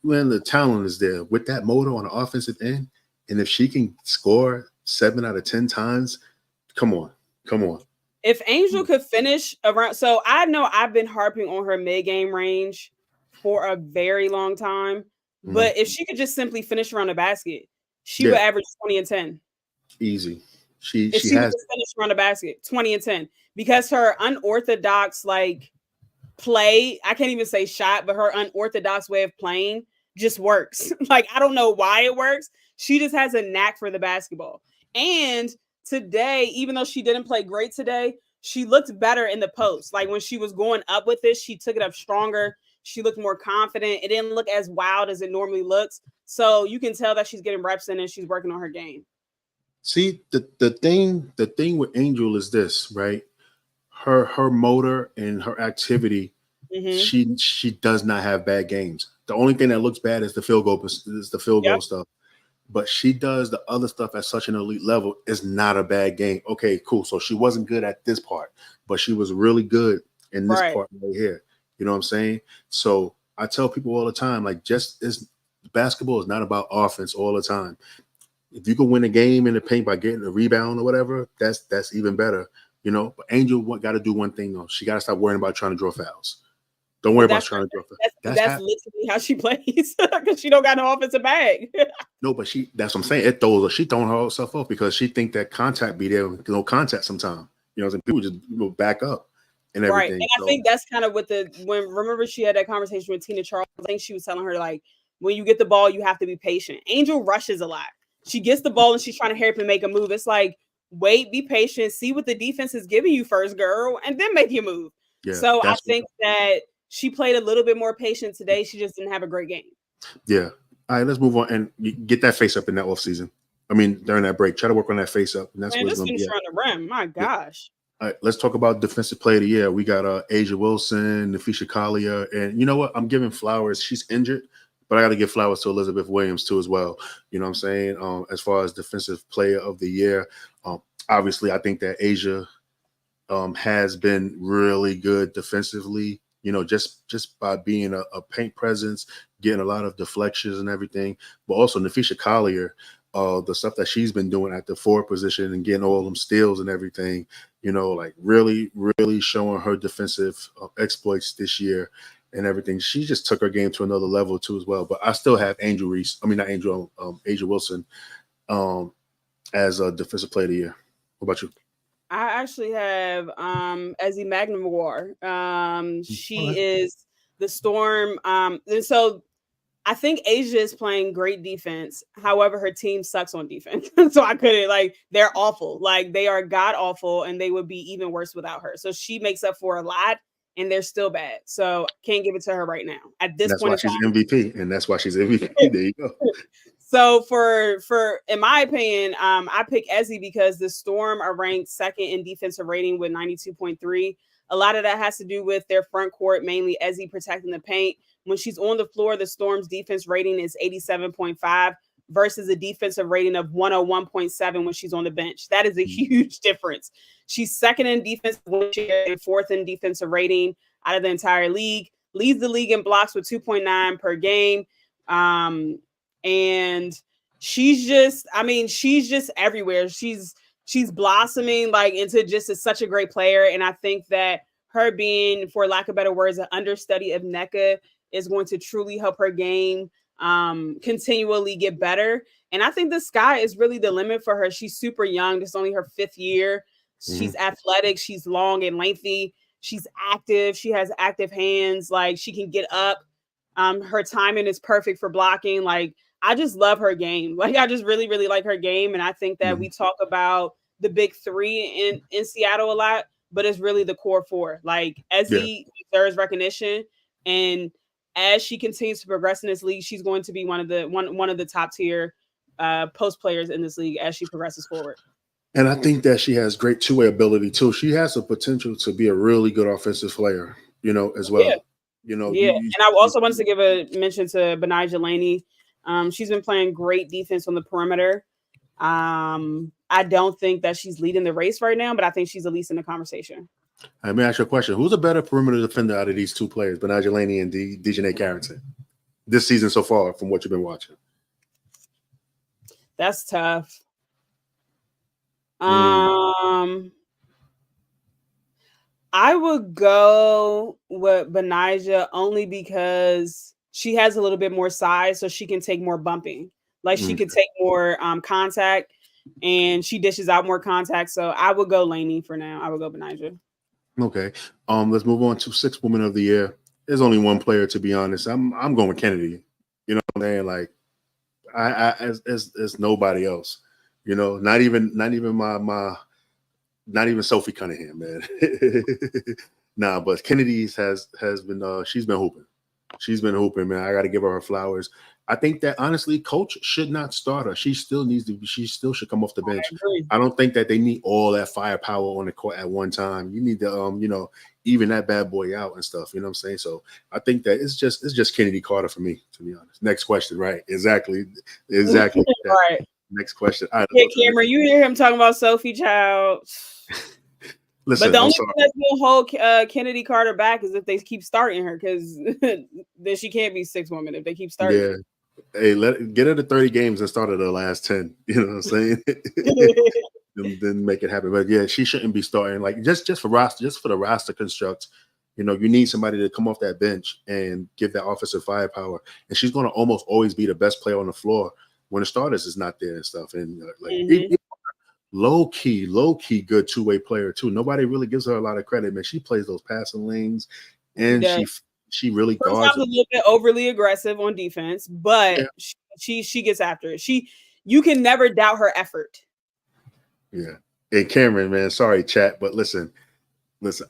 when the talent is there with that motor on the offensive end, and if she can score 7 out of 10 times, come on. If Angel could finish around, so I know I've been harping on her mid-game range for a very long time, but if she could just simply finish around the basket, she would average 20 and 10. Easy. If she would just finish around the basket, 20 and 10, because her unorthodox play, I can't even say shot, but her unorthodox way of playing just works. I don't know why it works. She just has a knack for the basketball. And today, even though she didn't play great today, she looked better in the post. When she was going up with it, she took it up stronger. She looked more confident. It didn't look as wild as it normally looks. So you can tell that she's getting reps in and she's working on her game. See, the thing with Angel is this, right? Her motor and her activity, she does not have bad games. The only thing that looks bad is the field goal stuff. But she does the other stuff at such an elite level. It's not a bad game. Okay, cool. So she wasn't good at this part, but she was really good in this part right here. You know what I'm saying? So I tell people all the time, basketball is not about offense all the time. If you can win a game in the paint by getting a rebound or whatever, that's even better. But Angel got to do one thing though. She got to stop worrying about trying to draw fouls. Don't worry about trying to draw fouls. That's literally how she plays because she don't got no offensive bag. No, but that's what I'm saying. She throwing herself off because she think that contact be there, no contact sometime. People just back up. And everything. Right. And I think that's kind of remember she had that conversation with Tina Charles. I think she was telling her, when you get the ball, you have to be patient. Angel rushes a lot. She gets the ball and she's trying to hurry up and make a move. It's wait, be patient, see what the defense is giving you first, girl, and then make your move. Yeah, so I think that she played a little bit more patient today. She just didn't have a great game. Yeah. All right, let's move on and get that face up in that offseason. I mean, during that break, try to work on that face up, and that's what's going to be. On the rim, my gosh. All right, let's talk about defensive player of the year. We got Asia Wilson, Nafisha Collier, and you know what? I'm giving flowers. She's injured, but I got to give flowers to Elizabeth Williams too as well. You know what I'm saying? As far as defensive player of the year, obviously I think that Asia has been really good defensively. You know, just by being a paint presence, getting a lot of deflections and everything, but also Nafisha Collier. The stuff that she's been doing at the forward position and getting all them steals and everything, you know, like really, really showing her defensive exploits this year and everything. She just took her game to another level too as well. But I still have Asia Wilson as a defensive player of the year. What about you? I actually have Ezzy McNamara. She is the Storm. And so I think Asia is playing great defense. However, her team sucks on defense. So I couldn't, they're awful. Like, they are god awful, and they would be even worse without her. So she makes up for a lot, and they're still bad. So can't give it to her right now. At this point, that's why she's MVP, and that's why she's MVP. There you go. So for in my opinion, I pick Ezzy because the Storm are ranked second in defensive rating with 92.3. A lot of that has to do with their front court, mainly Ezzy protecting the paint. When she's on the floor, the Storm's defense rating is 87.5 versus a defensive rating of 101.7 when she's on the bench. That is a huge difference. She's second in defensive win share and fourth in defensive rating out of the entire league. Leads the league in blocks with 2.9 per game. And she's just everywhere. She's blossoming into just such a great player. And I think that her being, for lack of better words, an understudy of NECA is going to truly help her game continually get better. And I think the sky is really the limit for her. She's super young. This is only her 5th year. She's athletic. She's long and lengthy. She's active. She has active hands. She can get up. Her timing is perfect for blocking. I just love her game. I just really, really like her game. And I think that we talk about the big three in Seattle a lot, but it's really the core four. Ezzy deserves recognition. And as she continues to progress in this league, she's going to be one of the top tier post players in this league as she progresses forward. And I think that she has great two-way ability too. She has the potential to be a really good offensive player, as well. Yeah. And I also wanted to give a mention to Benijah Laney. She's been playing great defense on the perimeter. I don't think that she's leading the race right now, but I think she's at least in the conversation. Let me ask you a question. Who's a better perimeter defender out of these two players, Benijah Laney and Dejanay Carrington, this season so far from what you've been watching? That's tough. I would go with Benijah only because she has a little bit more size, so she can take more bumping. She could take more contact, and she dishes out more contact. So I would go Laney for now. I would go Benijah. Okay. Let's move on to 6th Woman of the Year. There's only one player, to be honest. I'm going with Kennedy. You know what I'm saying? As nobody else. Not even Sophie Cunningham, man. Nah, but Kennedy's has been she's been hooping. She's been hooping, man. I got to give her flowers. I think that honestly, coach should not start her. She still should come off the bench. I don't think that they need all that firepower on the court at one time. You need to even that bad boy out and stuff. You know what I'm saying? So I think that it's just Kennedy Carter for me, to be honest. Next question, right? Exactly. Right. Next question. All right, Cameron, you hear him talking about Sophie Child. Listen, but the only thing that's going to hold Kennedy Carter back is if they keep starting her, because then she can't be 6th woman if they keep starting her. Hey, get her to 30 games and start her the last 10. You know what I'm saying? then make it happen. But yeah, she shouldn't be starting. Just for the roster construct. You need somebody to come off that bench and give that offensive firepower. And she's going to almost always be the best player on the floor when the starters is not there and stuff. And low key good two-way player too. Nobody really gives her a lot of credit, man. She plays those passing lanes, and she really guards. A little bit overly aggressive on defense, but she gets after it. You can never doubt her effort. Yeah, And Cameron, man, sorry, chat, but listen,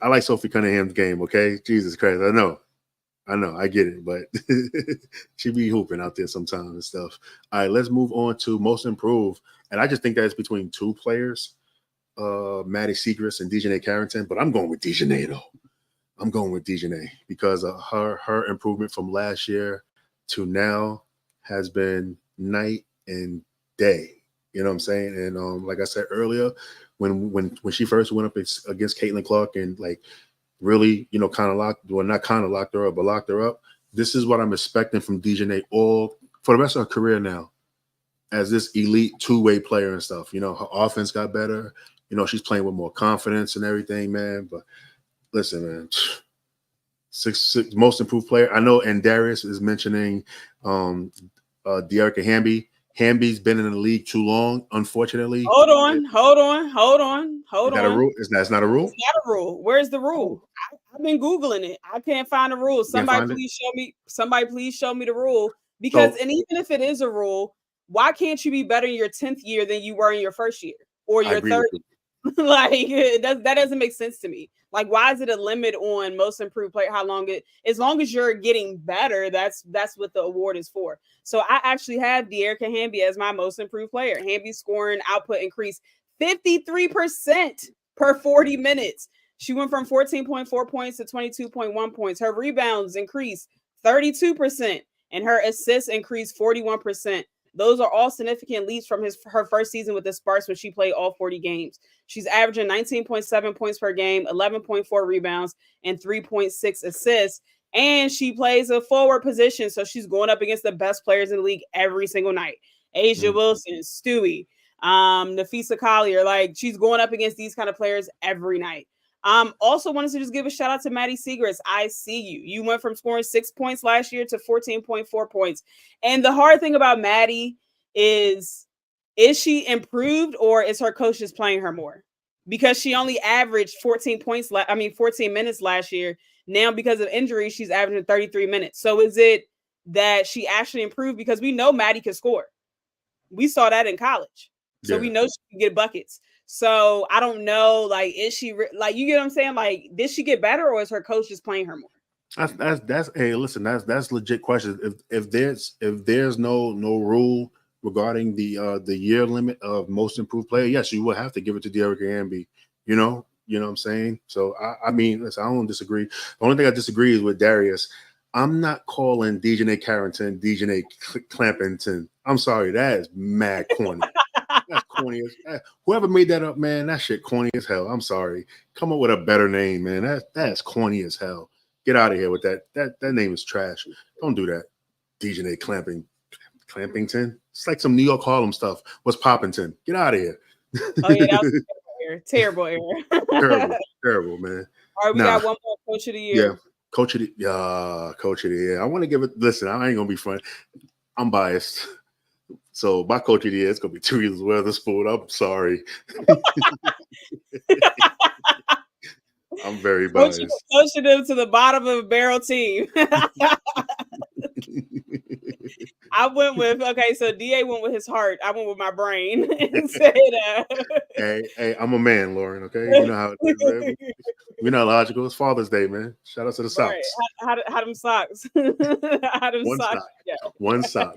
I like Sophie Cunningham's game, okay? Jesus Christ, I know, I get it, but she be hooping out there sometimes and stuff. All right, let's move on to most improved. And I just think that it's between two players, Maddie Segrist and Dejanay Carrington, but I'm going with Dejanay, though. I'm going with Dejanay because her improvement from last year to now has been night and day. You know what I'm saying? And like I said earlier, when she first went up against Caitlin Clark and like really, kind of not kind of locked her up, but locked her up. This is what I'm expecting from Dejanay all for the rest of her career now, as this elite two-way player and stuff. Her offense got better. She's playing with more confidence and everything, man. But listen, man, six most improved player. I know, and Darius is mentioning Dearica Hamby. Hamby's been in the league too long, unfortunately. Hold on. Is that a rule? That's not a rule? It's not a rule. Where's the rule? I've been Googling it. I can't find a rule. Somebody please show me the rule. Because and even if it is a rule, why can't you be better in your 10th year than you were in your first year or your third year? Like that doesn't make sense to me. Like, why is it a limit on most improved player? How long as long as you're getting better, that's what the award is for. So I actually have Dearica Hamby as my most improved player. Hamby's scoring output increased 53% per 40 minutes. She went from 14.4 points to 22.1 points. Her rebounds increased 32% and her assists increased 41%. Those are all significant leaps from her first season with the Sparks when she played all 40 games. She's averaging 19.7 points per game, 11.4 rebounds, and 3.6 assists. And she plays a forward position, so she's going up against the best players in the league every single night. Asia Wilson, Stewie, Nafisa Collier. Like, she's going up against these kind of players every night. Also wanted to just give a shout out to Maddie Segrist. I see you. You went from scoring 6 points last year to 14.4 points. And the hard thing about Maddie is she improved or is her coach just playing her more? Because she only averaged 14 minutes last year. Now, because of injury, she's averaging 33 minutes. So is it that she actually improved? Because we know Maddie can score. We saw that in college. So we know she can get buckets. So I don't know, like, is she like, you get what I'm saying? Like, did she get better or is her coach just playing her more? That's hey, listen, that's legit question. If there's no rule regarding the year limit of most improved player, yes, you will have to give it to Dearica Hamby. You know what I'm saying? So I mean, listen, I don't disagree. The only thing I disagree is with Darius. I'm not calling Dejanay Carrington Dejanay Clampington. I'm sorry, that is mad corny. That's corny as whoever made that up, man. That shit corny as hell. I'm sorry. Come up with a better name, man. That's corny as hell. Get out of here with that. That name is trash. Don't do that. Dejanay Clampington. It's like some New York Harlem stuff. What's Poppington? Get out of here. Oh yeah, that was terrible error. terrible, man. All right, we got one more coach of the year. Yeah, coach of the year. I want to give it. Listen, I ain't gonna be funny. I'm biased. So my coach of the year is gonna be Teresa Weatherspoon. I'm sorry. I'm very biased. Coaching them to the bottom of a barrel team. I went with so DA went with his heart. I went with my brain and said, Hey, I'm a man, Lauren. Okay, you know how it is, man. We're not logical. It's Father's Day, man. Shout out to the socks. Right. How them socks? How them One socks? sock. Yeah. One sock.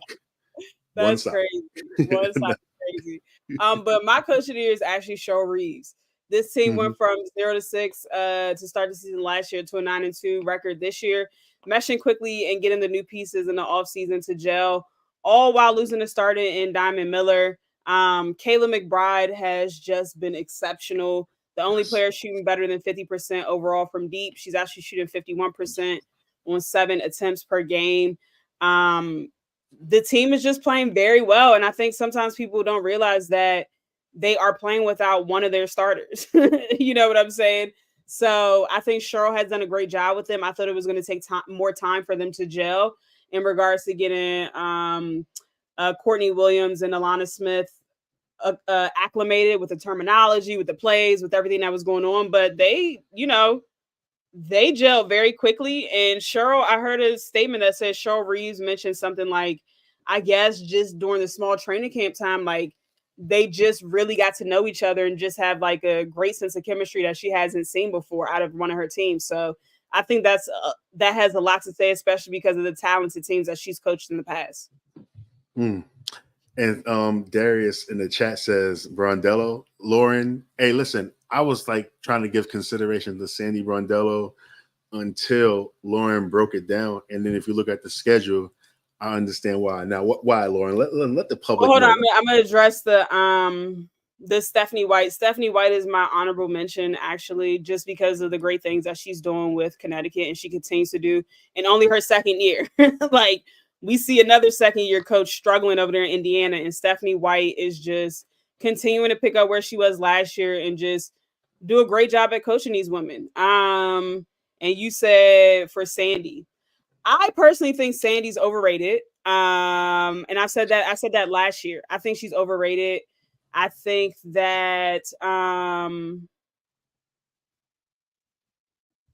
That's crazy. One sock is crazy. But my coach of the year is actually Cheryl Reeves. This team went from 0-6 to start the season last year to a 9-2 record this year, meshing quickly and getting the new pieces in the offseason to gel, all while losing a starter in Diamond Miller. Kayla McBride has just been exceptional. The only player shooting better than 50% overall from deep. She's actually shooting 51% on 7 attempts per game. The team is just playing very well. And I think sometimes people don't realize that they are playing without one of their starters. You know what I'm saying? So I think Cheryl has done a great job with them. I thought it was going to take more time for them to gel in regards to getting Courtney Williams and Alana Smith acclimated with the terminology, with the plays, with everything that was going on. But they gelled very quickly. And Cheryl, I heard a statement that says Cheryl Reeves mentioned something like, I guess just during the small training camp time, like they just really got to know each other and just have like a great sense of chemistry that she hasn't seen before out of one of her teams. So I think that has a lot to say, especially because of the talented teams that she's coached in the past. Mm. And Darius in the chat says Brondello, Lauren. Hey, listen, I was like trying to give consideration to Sandy Brondello until Lauren broke it down. And then if you look at the schedule, I understand why. Now, why, Lauren? Let the public Hold know. on, I'm gonna address the Stephanie White. Stephanie White is my honorable mention, actually, just because of the great things that she's doing with Connecticut and she continues to do in only her second year. Like, we see another second year coach struggling over there in Indiana, and Stephanie White is just continuing to pick up where she was last year and just do a great job at coaching these women. And you said for Sandy, I personally think Sandy's overrated. And I said that last year. I think she's overrated. I think that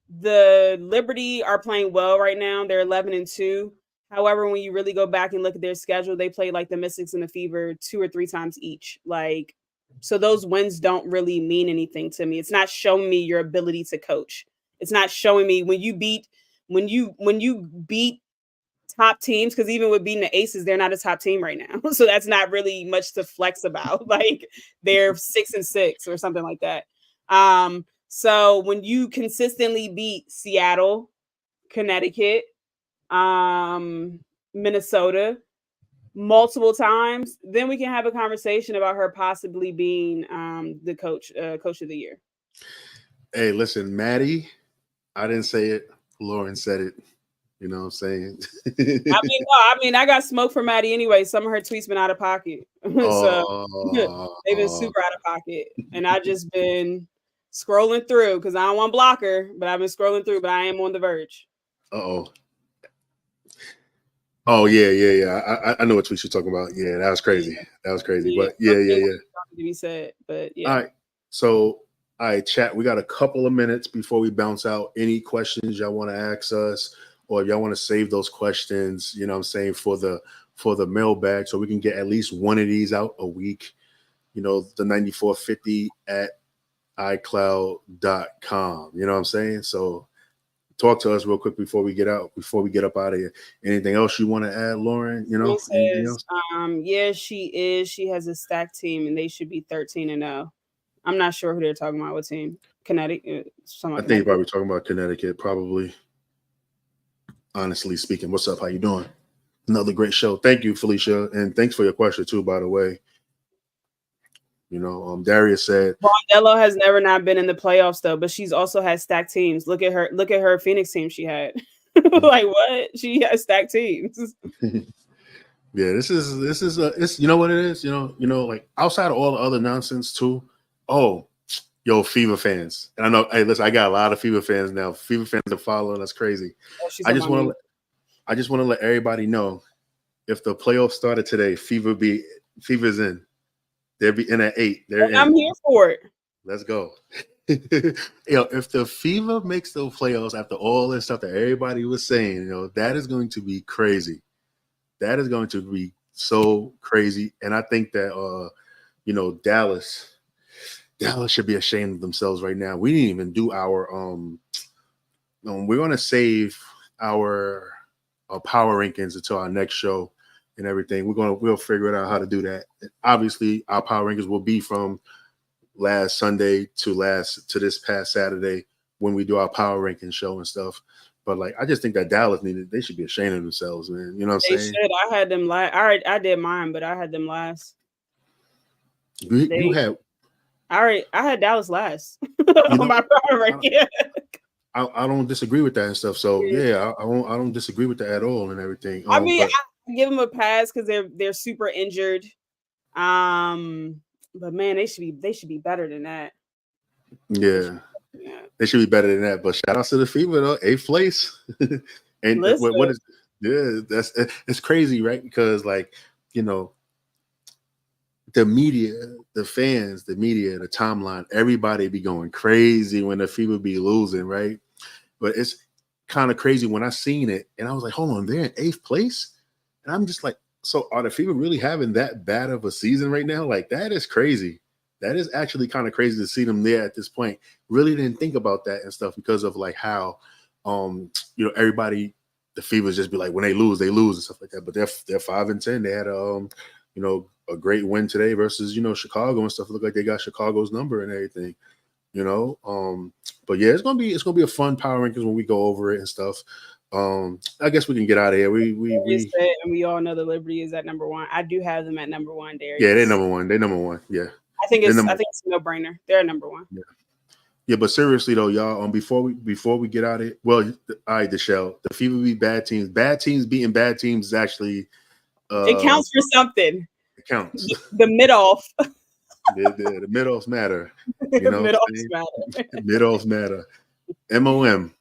the Liberty are playing well right now. They're 11-2. However, when you really go back and look at their schedule, they play like the Mystics and the Fever 2 or 3 times each. Like, so those wins don't really mean anything to me. It's not showing me your ability to coach. It's not showing me when you beat top teams, because even with beating the Aces, they're not a top team right now. So that's not really much to flex about. Like, they're 6-6 or something like that. So when you consistently beat Seattle, Connecticut, Minnesota multiple times, then we can have a conversation about her possibly being the coach of the year. Hey, listen, Maddie, I didn't say it. Lauren said it. You know what I'm saying? I mean, I got smoke for Maddie anyway. Some of her tweets been out of pocket. So they've been super out of pocket. And I just been scrolling through because I don't want to block her, but I've been scrolling through, but I am on the verge. Uh-oh. Oh, yeah. I know what tweets you're talking about. Yeah, that was crazy. That was crazy. Yeah. But yeah. To be said, but yeah. All right. So, all right, chat. We got a couple of minutes before we bounce out. Any questions y'all want to ask us, or if y'all want to save those questions, you know what I'm saying, for the mailbag, so we can get at least one of these out a week. You know, the 9450 at iCloud.com. You know what I'm saying? So talk to us real quick before we get up out of here. Anything else you want to add, Lauren? You know, anything else? Yeah, she is. She has a stacked team, and they should be 13-0. I'm not sure who they're talking about. What team? Connecticut. I think you're probably talking about Connecticut. Probably. Honestly speaking, what's up? How you doing? Another great show. Thank you, Felicia, and thanks for your question too. By the way, you know, Darius said Brondello has never not been in the playoffs though, but she's also had stacked teams. Look at her Phoenix team she had. Like, what? She has stacked teams. Yeah, this is it's, you know what it is, you know, like outside of all the other nonsense too. Oh, yo, Fever fans, and I know. Hey, listen, I got a lot of Fever fans now. Fever fans are following. That's crazy. I just want to let everybody know, if the playoffs started today, Fever's in. They'll be in at 8. I'm here for it. Let's go. If the Fever makes the playoffs after all this stuff that everybody was saying, you know, that is going to be crazy. That is going to be so crazy. And I think that you know, Dallas should be ashamed of themselves right now. We didn't even do our we're gonna save our power rankings until our next show and everything. We'll figure it out how to do that. Obviously, our power rankings will be from last Sunday to this past Saturday when we do our power ranking show and stuff. But like, I just think that Dallas they should be ashamed of themselves, man. You know what I'm saying? Should. I had them last. I did mine, but I had them last. I had Dallas last on my power ranking. I don't disagree with that and stuff. So yeah, I don't disagree with that at all and everything. I mean, I give them a pass because they're super injured. But man, they should be better than that. Yeah. They should be better than that. But shout out to the Fever though, 8th place. And what is it's crazy, right? Because like, you know, the media, the fans, the media, the timeline, everybody be going crazy when the Fever be losing, right? But it's kind of crazy when I seen it and I was like, hold on, they're in 8th place. And I'm just like, So are the Fever really having that bad of a season right now? Like, that is crazy. That is actually kind of crazy to see them there at this point. Really didn't think about that and stuff because of like how, everybody, the Fevers just be like, when they lose and stuff like that. But they're 5-10. They had a great win today versus Chicago and stuff. Look like they got Chicago's number and everything. But yeah, it's gonna be a fun power rankings when we go over it and stuff. I guess we can get out of here. And we all know the Liberty is at number one. I do have them at number one, Darius. Yeah, they're number one. Yeah. I think it's a no-brainer. They're number one. Yeah, but seriously though, y'all, before we get out of it, well, all right, Deshelle, the Fever beat bad teams. Bad teams beating bad teams is actually it counts for something. It counts. The mid-off. The mid-offs matter. Mid-offs matter. Mid-offs matter. MOM.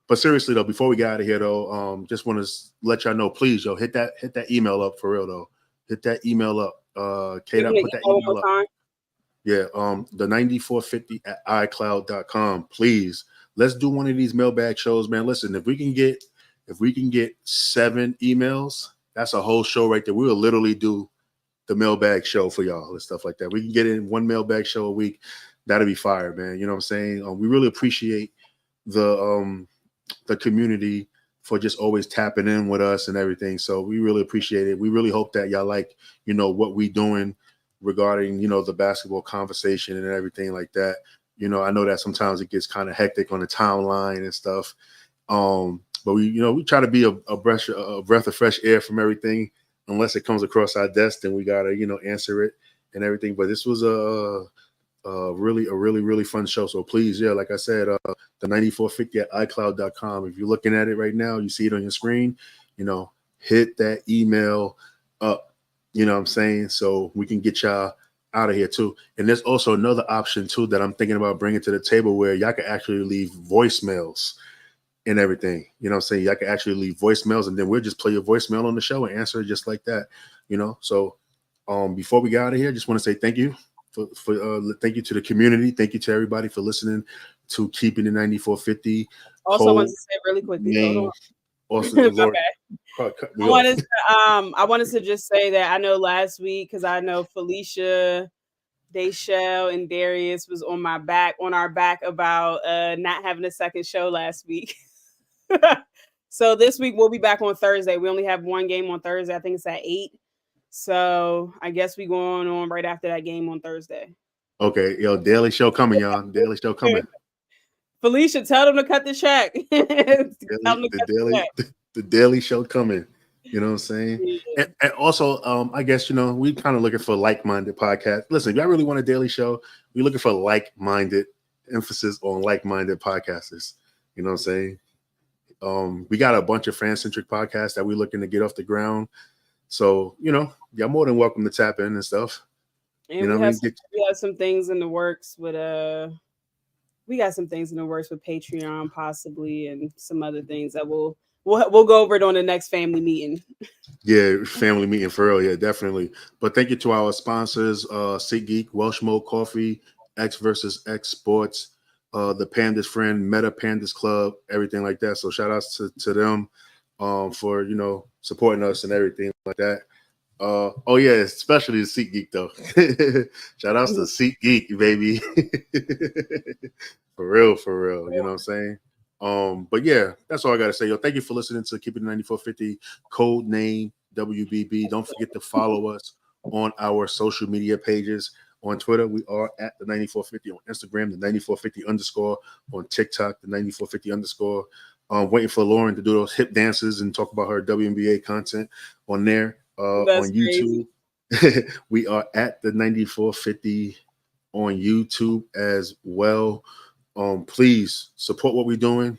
But seriously though, before we get out of here though, just want to let y'all know, please, yo, hit that email up for real though. Hit that email up. Kate, put that email up. Yeah, the 9450 at iCloud.com. Please, let's do one of these mailbag shows, man. Listen, if we can get 7 emails, that's a whole show right there. We will literally do the mailbag show for y'all and stuff like that. We can get in one mailbag show a week. That'll be fire, man. You know what I'm saying? We really appreciate the community for just always tapping in with us and everything. So we really appreciate it. We really hope that y'all like, what we doing regarding, the basketball conversation and everything like that. I know that sometimes it gets kind of hectic on the timeline and stuff. But we try to be a breath of fresh air from everything. Unless it comes across our desk, then we gotta, answer it and everything. But this was a really fun show. So please, yeah, like I said, the 9450 at iCloud.com. If you're looking at it right now, you see it on your screen, hit that email up, you know what I'm saying? So we can get y'all out of here too. And there's also another option too that I'm thinking about bringing to the table where y'all can actually leave voicemails and everything. You know what I'm saying? Y'all can actually leave voicemails and then we'll just play your voicemail on the show and answer it just like that, So before we get out of here, just want to say thank you. Thank you to the community. Thank you to everybody for listening to Keeping It 9450. Also, I want to say really quickly. Hold on. Also, I wanted to just say that I know last week, because I know Felicia, Deshelle, and Darius was on our back about not having a second show last week. So this week we'll be back on Thursday. We only have one game on Thursday. I think it's at 8. So I guess we going on right after that game on Thursday. Okay, daily show coming, y'all. Daily show coming. Felicia, tell them to cut the check. The daily show coming. You know what I'm saying? Yeah. And also, I guess, we kind of looking for like-minded podcasts. Listen, if y'all really want a daily show, we're looking for like-minded, emphasis on like-minded podcasters. You know what I'm saying? We got a bunch of fan-centric podcasts that we're looking to get off the ground. So, y'all more than welcome to tap in and stuff. And we have some things in the works with Patreon possibly, and some other things that we'll go over it on the next family meeting. Yeah, family meeting for real. Yeah, definitely. But thank you to our sponsors, SeatGeek, Welsh Mode Coffee, X versus X Sports, the Pandas Friend, Meta Pandas Club, everything like that. So shout outs to them for supporting us and everything like that. Oh yeah, especially the SeatGeek though. Shout outs to SeatGeek, baby. For real. You know what I'm saying? But yeah, that's all I gotta say. Yo, thank you for listening to Keep It 9450, Codename WBB. Don't forget to follow us on our social media pages. On Twitter, we are at the 9450. On Instagram, the 9450_ on TikTok, the 9450_. Waiting for Lauren to do those hip dances and talk about her WNBA content on there. On YouTube, we are at the 9450 on YouTube as well. Please support what we're doing,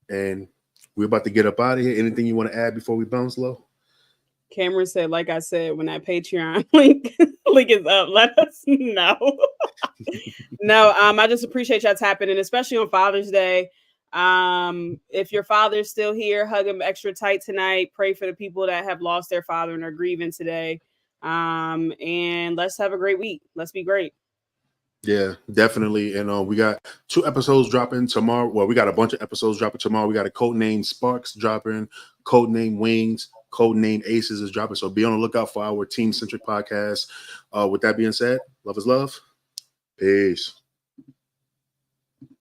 and we're about to get up out of here. Anything you want to add before we bounce, Lo? Cameron said, like I said, when that Patreon link is up, let us know. No, I just appreciate y'all tapping in, especially on Father's Day. If your father's still here, hug him extra tight tonight. Pray for the people that have lost their father and are grieving today. And let's have a great week. Let's be great. Yeah, definitely. And we got 2 episodes dropping tomorrow. Well, we got a bunch of episodes dropping tomorrow. We got a Codename Sparks dropping, Codename Wings Codename Aces is dropping. So be on the lookout for our team-centric podcast. With that being said, love is love. Peace.